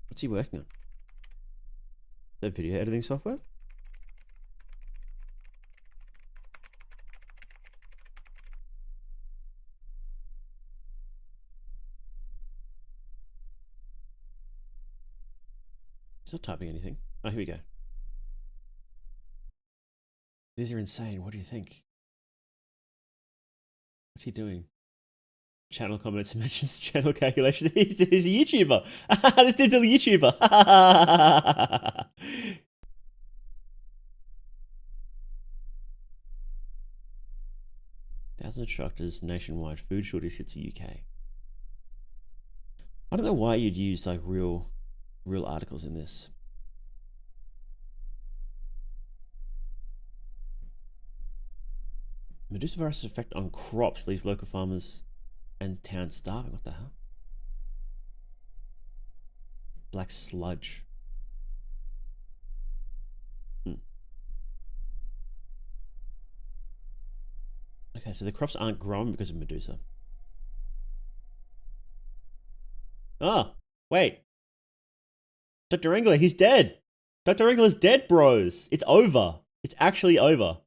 What's he working on? That video editing software? He's not typing anything. Oh, here we go. These are insane. What do you think? What's he doing? Channel comments mentions channel calculations. He's a YouTuber. This dude's a YouTuber. Thousand instructors nationwide food shortage hits the UK. I don't know why you'd use like real articles in this. Medusa virus's effect on crops leaves local farmers and towns starving. What the hell? Black sludge. Okay, so the crops aren't growing because of Medusa. Oh, wait. Dr. Engler, he's dead. Dr. Engler's dead, bros. It's over. It's actually over.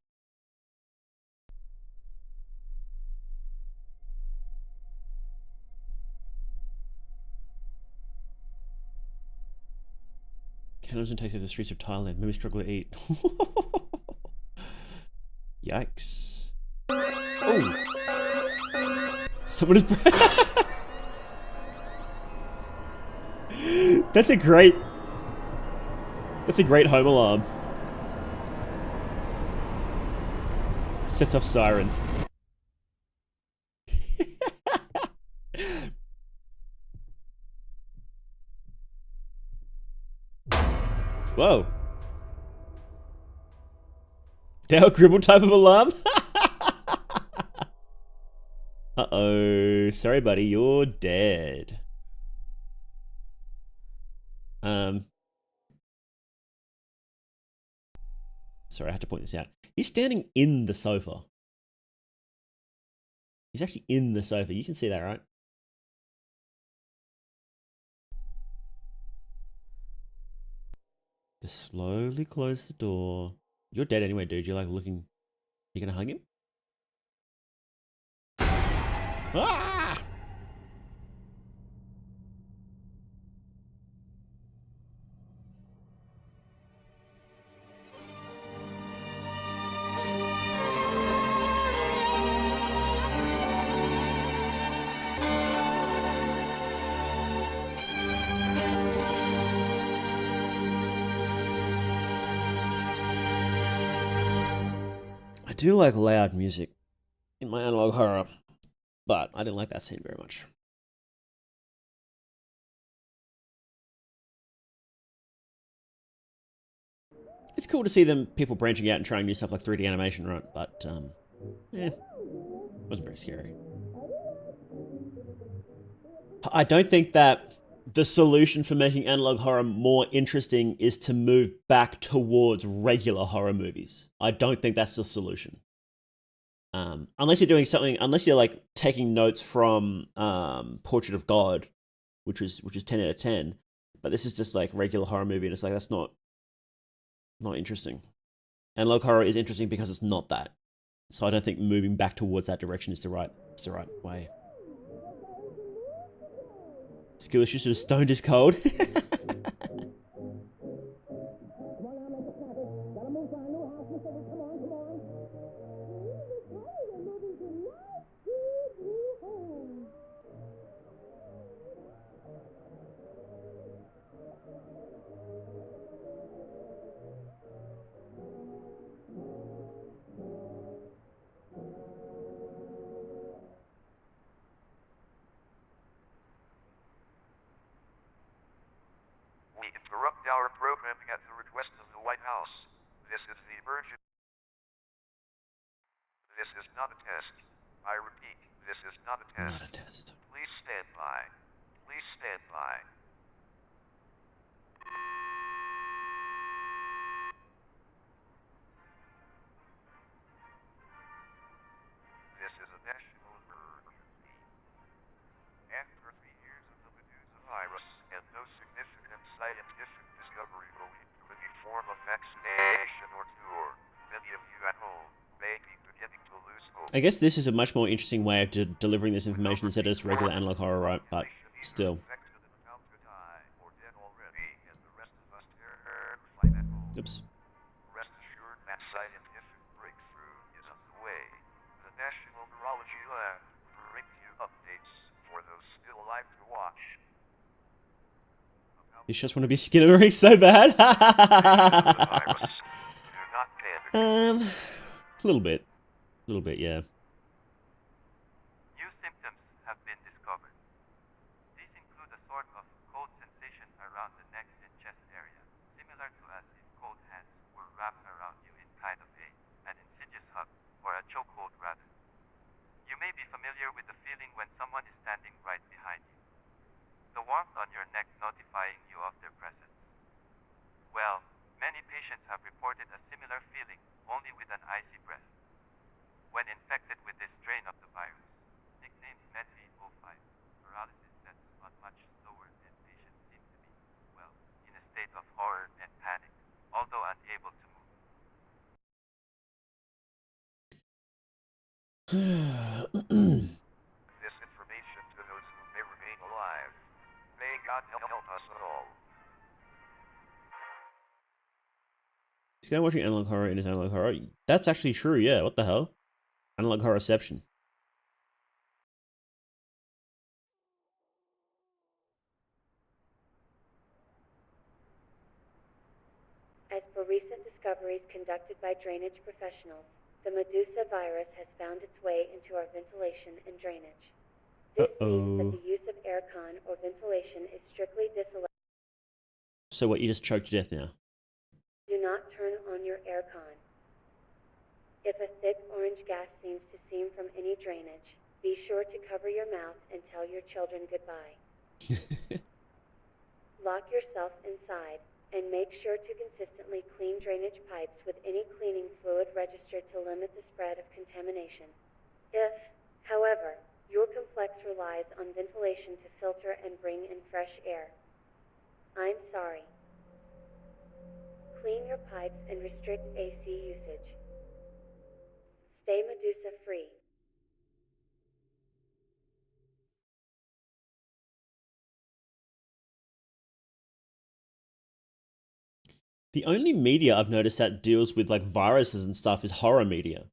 Cannibalism takes over the streets of Thailand. Maybe struggle to eat. Yikes. Oh. Someone is... That's a great home alarm. Sets off sirens. Whoa. Dale Gribble type of alarm? Uh-oh. Sorry, buddy. You're dead. Sorry, I had to point this out. He's standing in the sofa. He's actually in the sofa. You can see that, right? Just slowly close the door. You're dead anyway, dude. You're like looking. You gonna hug him? Ah! I do like loud music in my analog horror, but I didn't like that scene very much. It's cool to see them people branching out and trying new stuff like 3D animation, right? But wasn't very scary. I don't think that the solution for making analog horror more interesting is to move back towards regular horror movies. I don't think that's the solution. Unless you're doing something, unless you're like taking notes from Portrait of God, which is 10 out of 10. But this is just like regular horror movie, and it's like that's not interesting. Analog horror is interesting because it's not that. So I don't think moving back towards that direction is the right way. Skill issues, just stoned is cold. We interrupt our programming at the request of the White House. This is the emergency. This is not a test. I repeat, this is not a test. Not a test. Please stand by. Please stand by. This is a national emergency. After 3 years of the Medusa virus and no significant scientific discovery leading to any form of vaccination or cure, many of you at home may be beginning to lose hope. I guess this is a much more interesting way of delivering this information instead of just regular analog horror, right? But still. Oops. Rest assured that scientific breakthrough is on the way. The National Neurology Lab brings you updates for those still alive to watch. You just want to be skittering so bad? A little bit, yeah. New symptoms have been discovered. These include a sort of cold sensation around the neck and chest area, similar to as if cold hands were wrapped around you in kind of an insidious hug, or a chokehold rather. You may be familiar with the feeling when someone is standing right behind you. The warmth on your neck notifying you of their presence. Well, many patients have reported a similar feeling, only with an icy breath. When infected with this strain of the virus, nicknamed Med-V05, paralysis sets on much slower and patients seem to be, well, in a state of horror and panic, although unable to move. This information to those who may remain alive. May God help us all. This guy watching analog horror in his analog horror. That's actually true, yeah. What the hell? Analog horrorception. As per recent discoveries conducted by drainage professionals, the Medusa virus has found its way into our ventilation and drainage. This means that the use of aircon or ventilation is strictly disallowed. So what, you just choked to death now? Do not turn on your aircon. If a thick orange gas seems to steam from any drainage, be sure to cover your mouth and tell your children goodbye. Lock yourself inside and make sure to consistently clean drainage pipes with any cleaning fluid registered to limit the spread of contamination. If, however, your complex relies on ventilation to filter and bring in fresh air, I'm sorry. Clean your pipes and restrict AC usage. Stay Medusa free. The only media I've noticed that deals with like viruses and stuff is horror media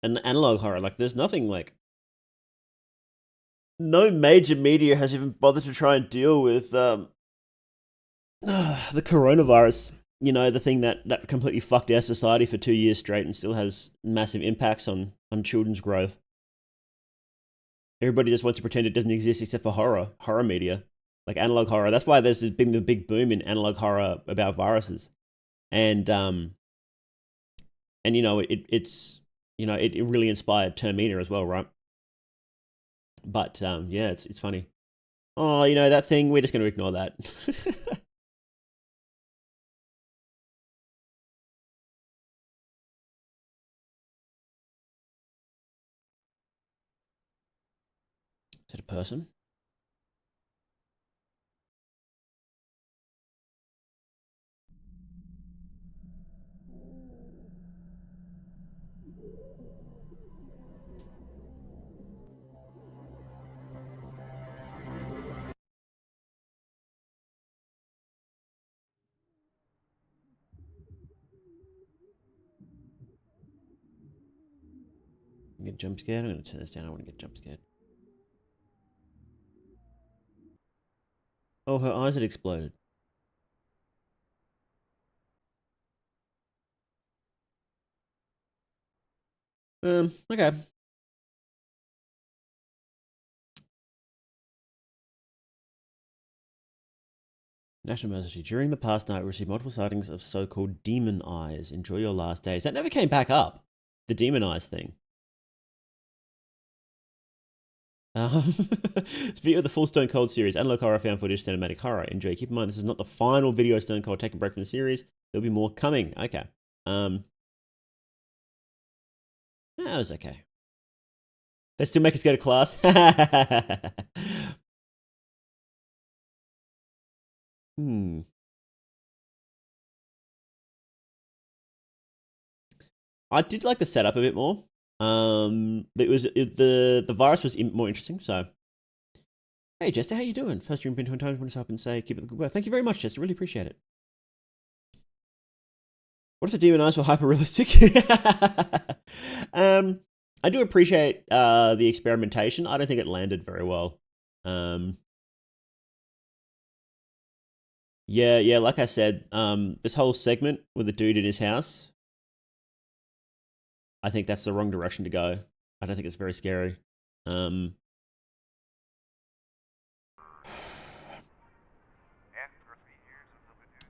and analog horror. Like there's nothing like, no major media has even bothered to try and deal with the coronavirus. You know, the thing that completely fucked our society for 2 years straight and still has massive impacts on children's growth. Everybody just wants to pretend it doesn't exist except for horror media, like analog horror. That's why there's been the big boom in analog horror about viruses. And you know, it's you know, it really inspired Terminator as well, right? But yeah, it's funny. Oh, you know, that thing, we're just going to ignore that. Is it a person? Get jump scared? I'm going to turn this down. I want to get jump scared. Oh, her eyes had exploded. Okay. National emergency. During the past night, we received multiple sightings of so-called demon eyes. Enjoy your last days. That never came back up. The demon eyes thing. Video of the full Stone Cold series. Analog horror, found footage, cinematic horror. Enjoy. Keep in mind, this is not the final video of Stone Cold. Take a break from the series. There'll be more coming. Okay. That was okay. They still make us go to class. I did like the setup a bit more. The virus was more interesting. So, hey Jester, how you doing? First you've been 20 times. Want to stop and say keep it the good work. Thank you very much, Jester. Really appreciate it. What if the demon eyes were hyper realistic? I do appreciate the experimentation. I don't think it landed very well. Yeah, like I said, this whole segment with the dude in his house, I think that's the wrong direction to go. I don't think it's very scary.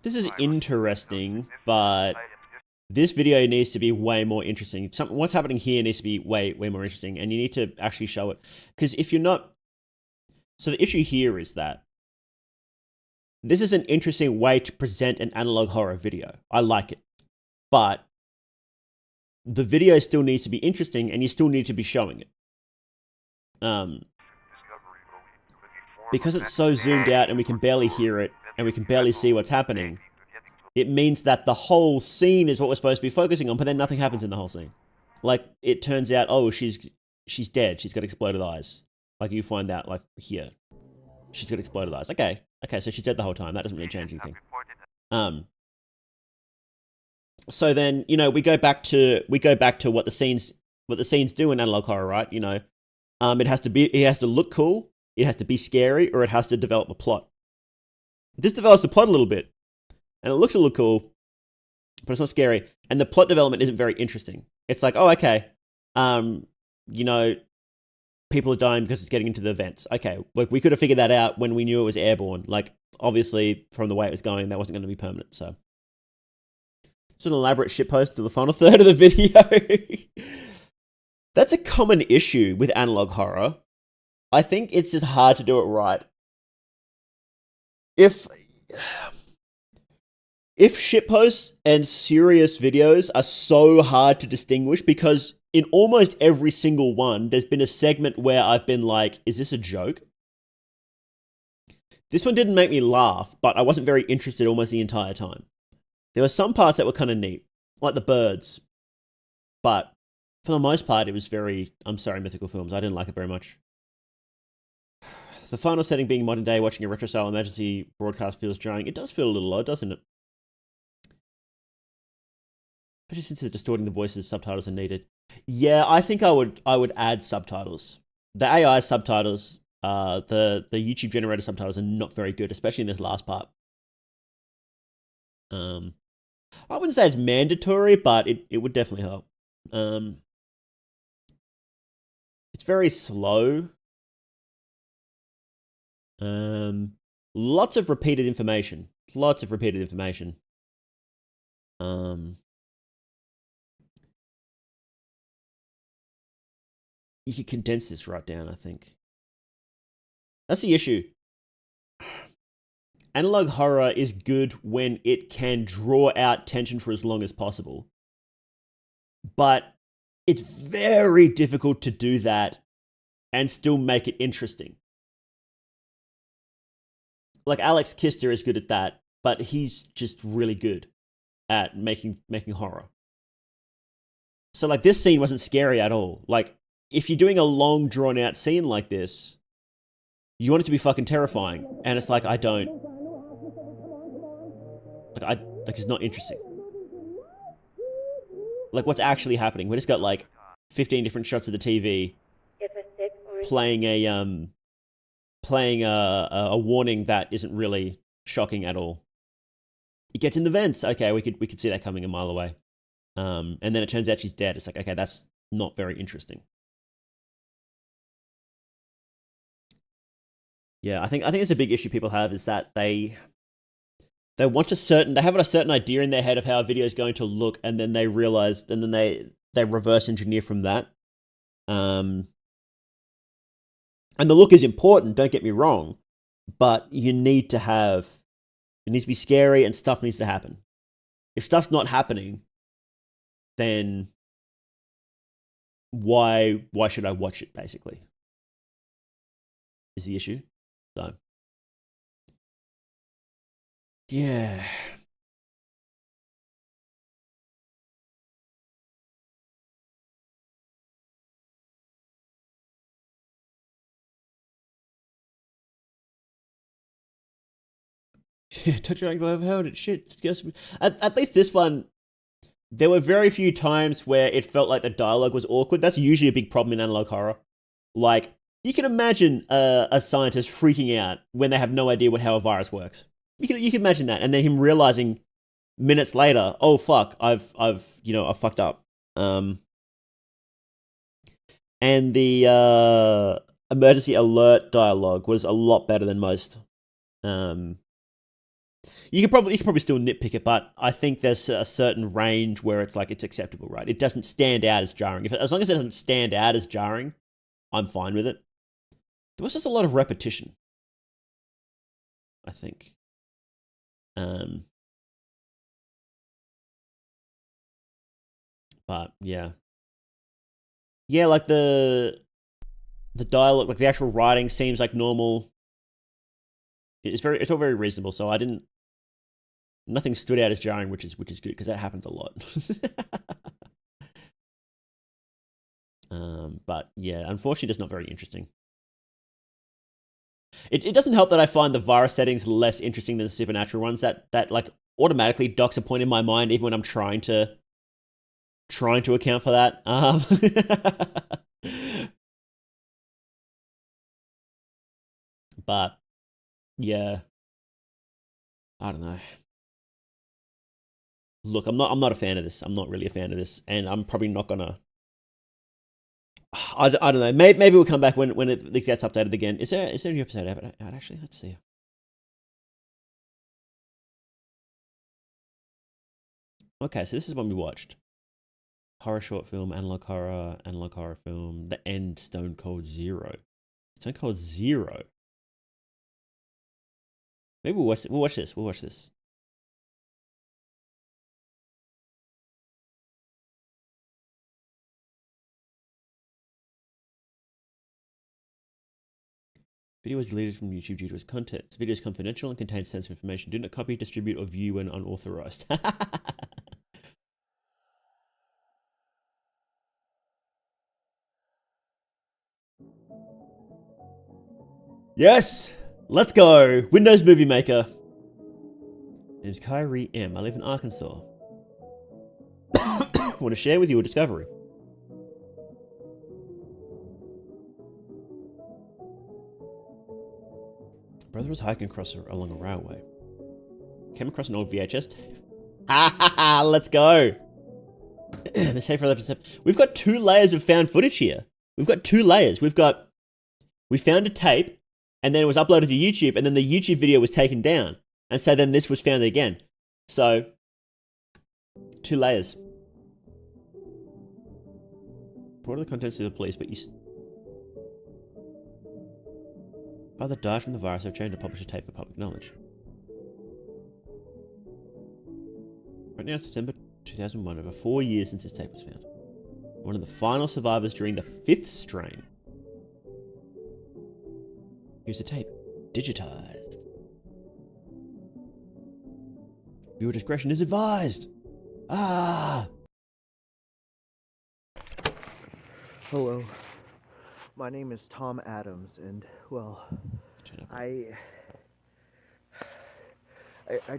This is interesting, but this video needs to be way more interesting. What's happening here needs to be way more interesting, and you need to actually show it. Because if you're not... So the issue here is that this is an interesting way to present an analog horror video. I like it. But the video still needs to be interesting, and you still need to be showing it. Because it's so zoomed out and we can barely hear it, and we can barely see what's happening, it means that the whole scene is what we're supposed to be focusing on, but then nothing happens in the whole scene. Like, it turns out, oh, she's dead. She's got exploded eyes. Like, you find out, like, here. She's got exploded eyes. Okay, so she's dead the whole time. That doesn't really change anything. So then, you know, we go back to what the scenes do in analog horror, right? You know, it has to look cool, it has to be scary, or it has to develop the plot. This develops the plot a little bit, and it looks a little cool, but it's not scary. And the plot development isn't very interesting. It's like, oh, okay, you know, people are dying because it's getting into the vents. Okay, like we could have figured that out when we knew it was airborne. Like, obviously, from the way it was going, that wasn't going to be permanent. So, it's an elaborate shitpost to the final third of the video. That's a common issue with analog horror. I think it's just hard to do it right. If if shitposts and serious videos are so hard to distinguish because in almost every single one, there's been a segment where I've been like, is this a joke? This one didn't make me laugh, but I wasn't very interested almost the entire time. There were some parts that were kind of neat, like the birds. But for the most part, it was very, I'm sorry, Mythical Films. I didn't like it very much. The final setting being modern day, watching a retro-style emergency broadcast feels jarring. It does feel a little odd, doesn't it? Especially since it's distorting the voices, subtitles are needed. Yeah, I think I would add subtitles. The AI subtitles, the YouTube generated subtitles are not very good, especially in this last part. I wouldn't say it's mandatory, but it would definitely help. It's very slow. Lots of repeated information. You could condense this right down, I think. That's the issue. Analog horror is good when it can draw out tension for as long as possible. But it's very difficult to do that and still make it interesting. Like Alex Kister is good at that, but he's just really good at making horror. So like this scene wasn't scary at all. Like if you're doing a long drawn out scene like this, you want it to be fucking terrifying. And it's like, I don't. Like it's not interesting. Like what's actually happening? We just got like 15 different shots of the TV playing a warning that isn't really shocking at all. It gets in the vents. Okay, we could see that coming a mile away. And then it turns out she's dead. It's like, okay, that's not very interesting. Yeah, I think it's a big issue people have is that they have a certain idea in their head of how a video is going to look, and then they realize, and then they reverse engineer from that. And the look is important, don't get me wrong, but it needs to be scary and stuff needs to happen. If stuff's not happening, then why should I watch it, basically, is the issue. So, yeah. Yeah, touch your ankle, I've heard it. Shit, scares me. At least this one, there were very few times where it felt like the dialogue was awkward. That's usually a big problem in analog horror. Like, you can imagine a scientist freaking out when they have no idea how a virus works. You can imagine that, and then him realizing minutes later, oh fuck, I've fucked up. And the emergency alert dialogue was a lot better than most. You could probably still nitpick it, but I think there's a certain range where it's like it's acceptable, right? It doesn't stand out as jarring. As long as it doesn't stand out as jarring, I'm fine with it. There was just a lot of repetition, I think. But yeah, like the dialogue, like the actual writing seems like normal. It's all very reasonable. So nothing stood out as jarring, which is good because that happens a lot. But yeah, unfortunately, it's not very interesting. It doesn't help that I find the virus settings less interesting than the supernatural ones. That like automatically docks a point in my mind, even when I'm trying to account for that. But yeah, I don't know. Look, I'm not a fan of this. I'm not really a fan of this, and I'm probably not gonna. I don't know. Maybe we'll come back when it gets updated again. Is there a new episode out? Actually, let's see. Okay, so this is one we watched. Horror short film, analog horror film, The End, Stone Cold Zero. Stone Cold Zero. Maybe we'll watch this. We'll watch this. Video was deleted from YouTube due to its content. The video is confidential and contains sensitive information. Do not copy, distribute, or view when unauthorized. Yes! Let's go! Windows Movie Maker. My name's Kyrie M. I live in Arkansas. I want to share with you a discovery. Brother was hiking along a railway. Came across an old VHS tape. Ha ha ha! Let's go! The tape for we've got 2 layers of found footage here. We've got 2 layers. We found a tape, and then it was uploaded to YouTube, and then the YouTube video was taken down. And so then this was found again. So, 2 layers. Report of the contents to the police, but you... Father died from the virus. I've trained to publish a tape for public knowledge. Right now, it's December 2001, over 4 years since this tape was found. One of the final survivors during the 5th strain. Here's the tape. Digitized. Viewer discretion is advised. Ah! Hello. My name is Tom Adams, and, well, I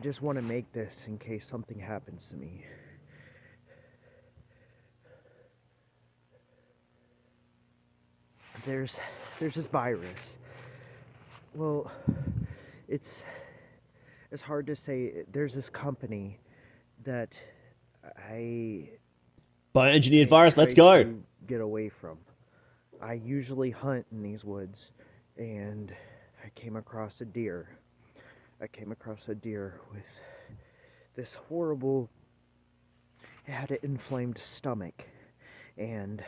just want to make this in case something happens to me. There's this virus. Well, it's hard to say. There's this company that bioengineered virus, let's go. Get away from. I usually hunt in these woods, and I came across a deer. I came across a deer with this horrible... It had an inflamed stomach, and...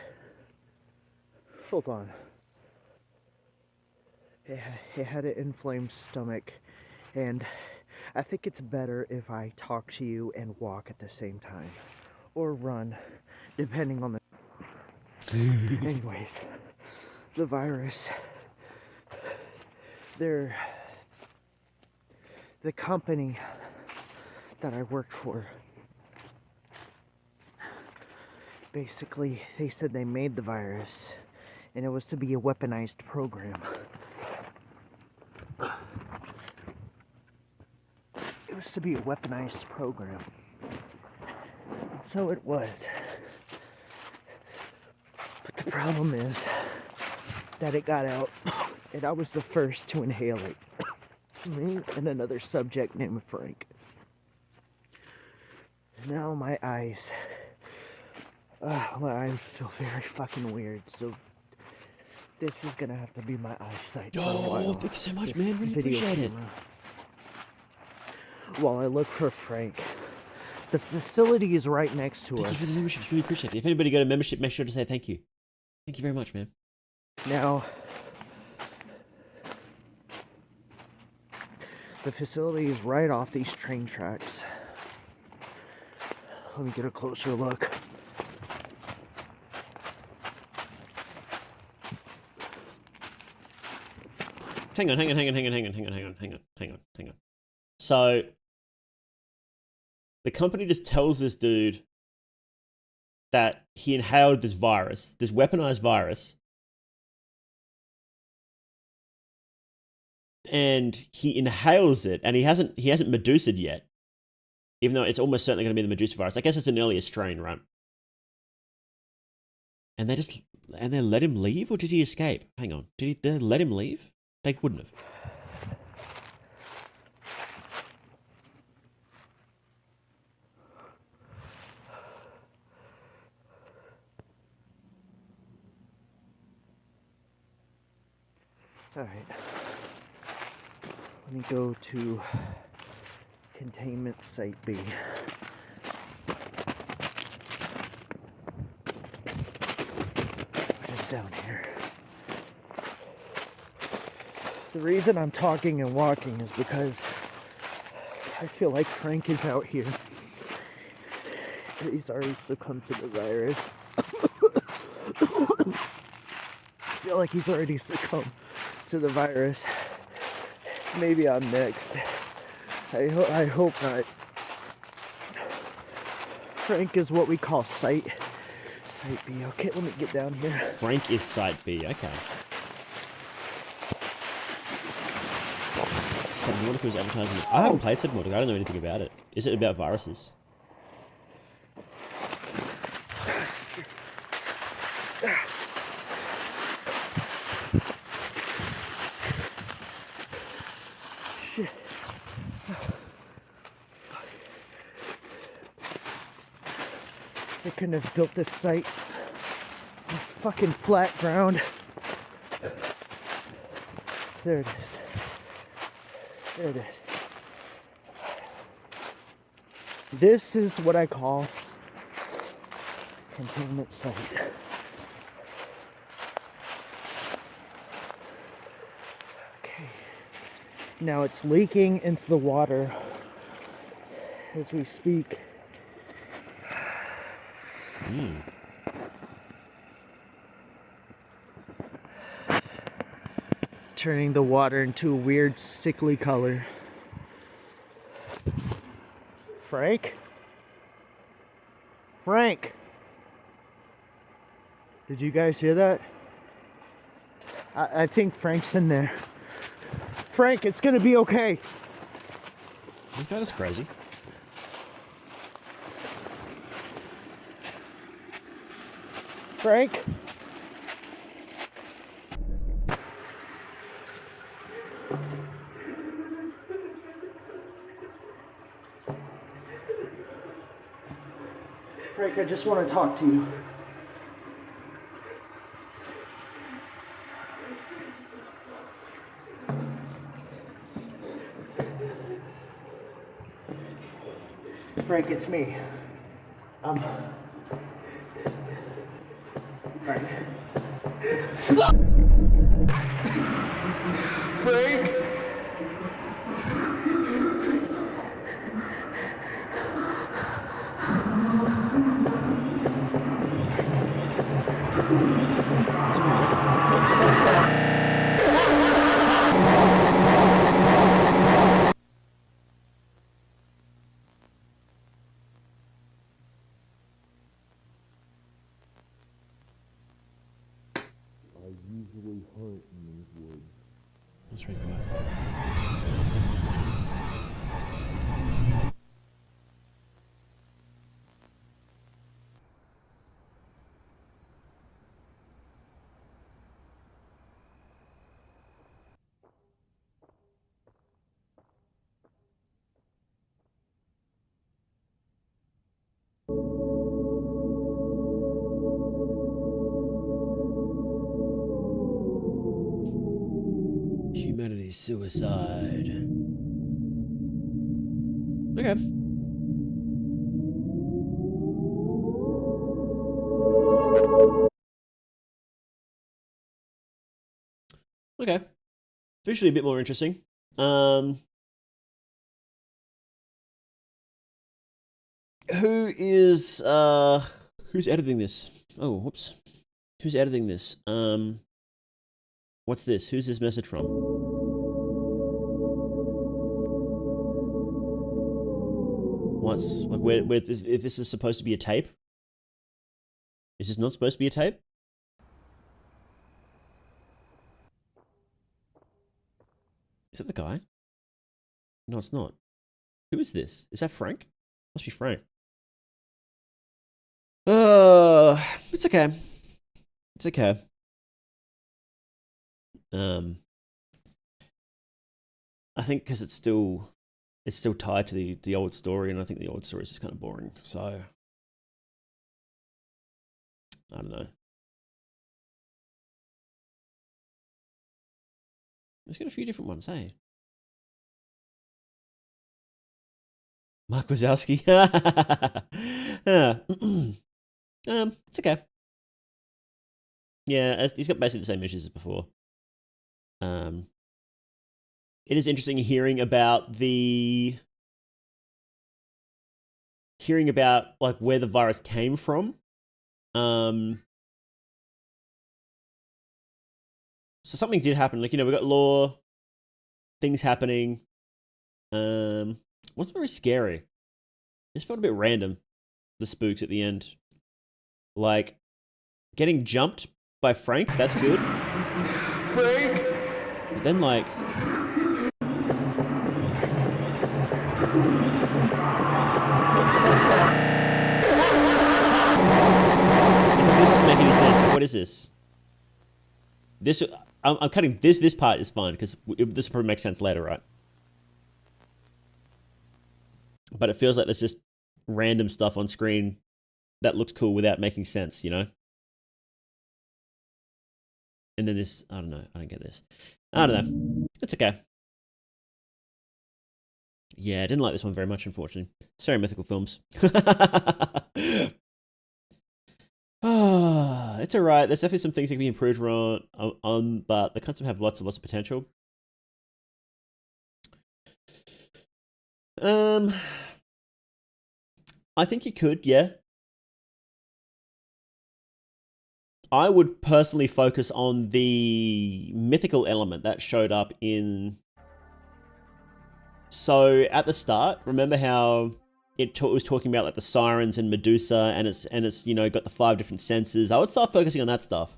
Hold on. It had an inflamed stomach, and I think it's better if I talk to you and walk at the same time. Or run, depending on the... Anyways, the virus... The company that I worked for, basically, they said they made the virus, and it was to be a weaponized program. It was to be a weaponized program. So it was. But the problem is that it got out, and I was the first to inhale it. Me and another subject named Frank. Now my eyes feel very fucking weird, so this is gonna have to be my eyesight for a while. Thanks so much, man. Really appreciate it. While I look for Frank. The facility is right next to us. Thank you for the membership. Really appreciate it. If anybody got a membership, make sure to say thank you. Thank you very much, man. Now, the facility is right off these train tracks. Let me get a closer look. Hang on. So, the company just tells this dude that he inhaled this virus, this weaponized virus, and he inhales it, and he hasn't Medusa'd yet, even though it's almost certainly going to be the Medusa virus. I guess it's an earlier strain, right? And they let him leave, or did he escape? Hang on, did they let him leave? They wouldn't have. Alright. Let me go to containment site B. Which is down here. The reason I'm talking and walking is because I feel like Frank is out here. He's already succumbed to the virus. I feel like he's already succumbed to the virus. Maybe I'm next. I hope not. Frank is what we call Site B. Okay, let me get down here. Frank is Site B, okay. Subnautica is advertising. I haven't played Subnautica, I don't know anything about it. Is it about viruses? Shit. They couldn't have built this site on fucking flat ground. There it is. There it is. This is what I call containment site. Okay. Now it's leaking into the water as we speak. Turning the water into a weird, sickly color. Frank? Frank! Did you guys hear that? I think Frank's in there. Frank, it's gonna be okay. This guy is crazy. Frank? Frank, I just want to talk to you. Frank, it's me. Frank. Frank! usually hunt in these woods. That's really quiet. Humanity's suicide. Okay. Okay. Visually a bit more interesting. Who's editing this? Oh, whoops. Who's editing this? What's this? Who's this message from? What's like where if this is supposed to be a tape? Is this not supposed to be a tape? Is that the guy? No, it's not. Who is this? Is that Frank? Must be Frank. It's okay. It's okay. I think because it's still tied to the old story, and I think the old story is just kind of boring. So I don't know. Let's get a few different ones, hey. Mark Wazowski. It's okay. Yeah, he's got basically the same issues as before. It is interesting hearing about the hearing about like where the virus came from. So something did happen. Like, you know, we got lore, things happening. Wasn't very scary. It just felt a bit random. The spooks at the end. Like, getting jumped by Frank, that's good. Frank! But then, like... It's like, this doesn't make any sense. Like, what is this? This... I'm cutting this part is fine, because this will probably make sense later, right? But it feels like there's just random stuff on screen that looks cool without making sense, you know? And then this, I don't know, I don't get this. I don't know. It's okay. Yeah, I didn't like this one very much, unfortunately. Sorry, Mythical Films. It's alright. There's definitely some things that can be improved on, but the concept have lots of potential. I think you could, yeah. I would personally focus on the mythical element that showed up in... So, at the start, remember how it was talking about like the sirens and Medusa, and it's you know, got the 5 different senses. I would start focusing on that stuff.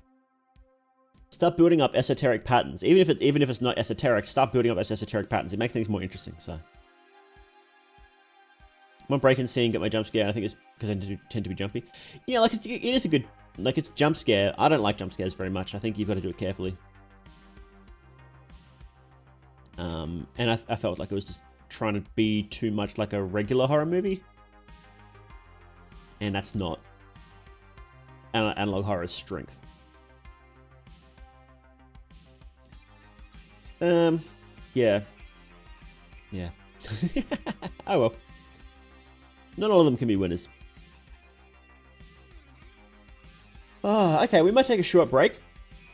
Start building up esoteric patterns. Even if it's not esoteric, start building up esoteric patterns. It makes things more interesting, so... One break-in scene, get my jump scare. I think it's because I tend to be jumpy. Yeah, like it is a good, like it's jump scare. I don't like jump scares very much. I think you've got to do it carefully. And I felt like it was just trying to be too much like a regular horror movie, and that's not analog horror's strength. Yeah. Oh well. Not all of them can be winners. Oh, okay, we might take a short break.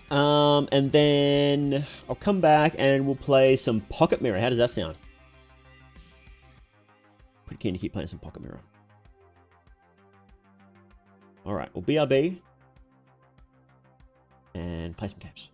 And then I'll come back and we'll play some Pocket Mirror. How does that sound? Pretty keen to keep playing some Pocket Mirror. Alright, well, BRB. And play some games.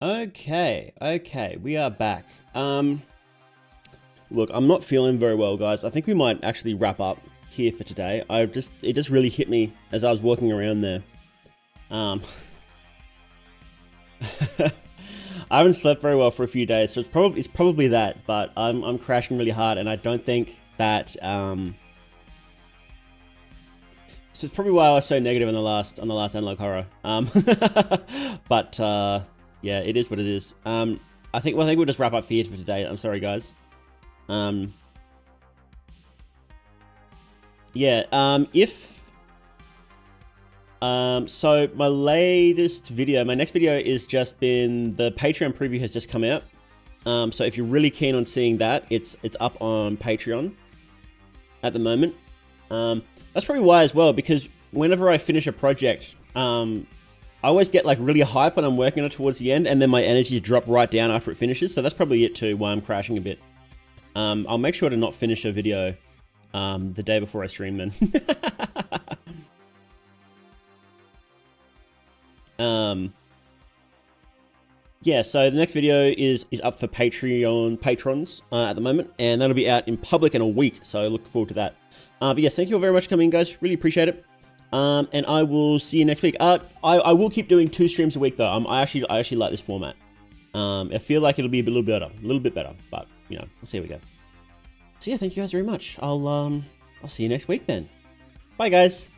Okay, we are back. Look, I'm not feeling very well, guys. I think we might actually wrap up here for today. It just really hit me as I was walking around there. I haven't slept very well for a few days, so it's probably that. But I'm crashing really hard, and I don't think that. So it's probably why I was so negative on the last Analog Horror. But yeah, it is what it is. I think we'll just wrap up here for today. I'm sorry, guys. Yeah. So my latest video, my next video is just been the Patreon preview has just come out. So if you're really keen on seeing that, it's up on Patreon at the moment. That's probably why as well, because whenever I finish a project, I always get like really hype when I'm working on it towards the end, and then my energies drop right down after it finishes. So that's probably it too, why I'm crashing a bit. I'll make sure to not finish a video the day before I stream then. Yeah, so the next video is up for patrons at the moment, and that'll be out in public in a week, so look forward to that. But yes, thank you all very much for coming, guys. Really appreciate it. And I will see you next week. I will keep doing 2 streams a week though. I actually like this format. I feel like it'll be a little bit better, but you know, we'll see how we go. So yeah, thank you guys very much. I'll see you next week then. Bye, guys.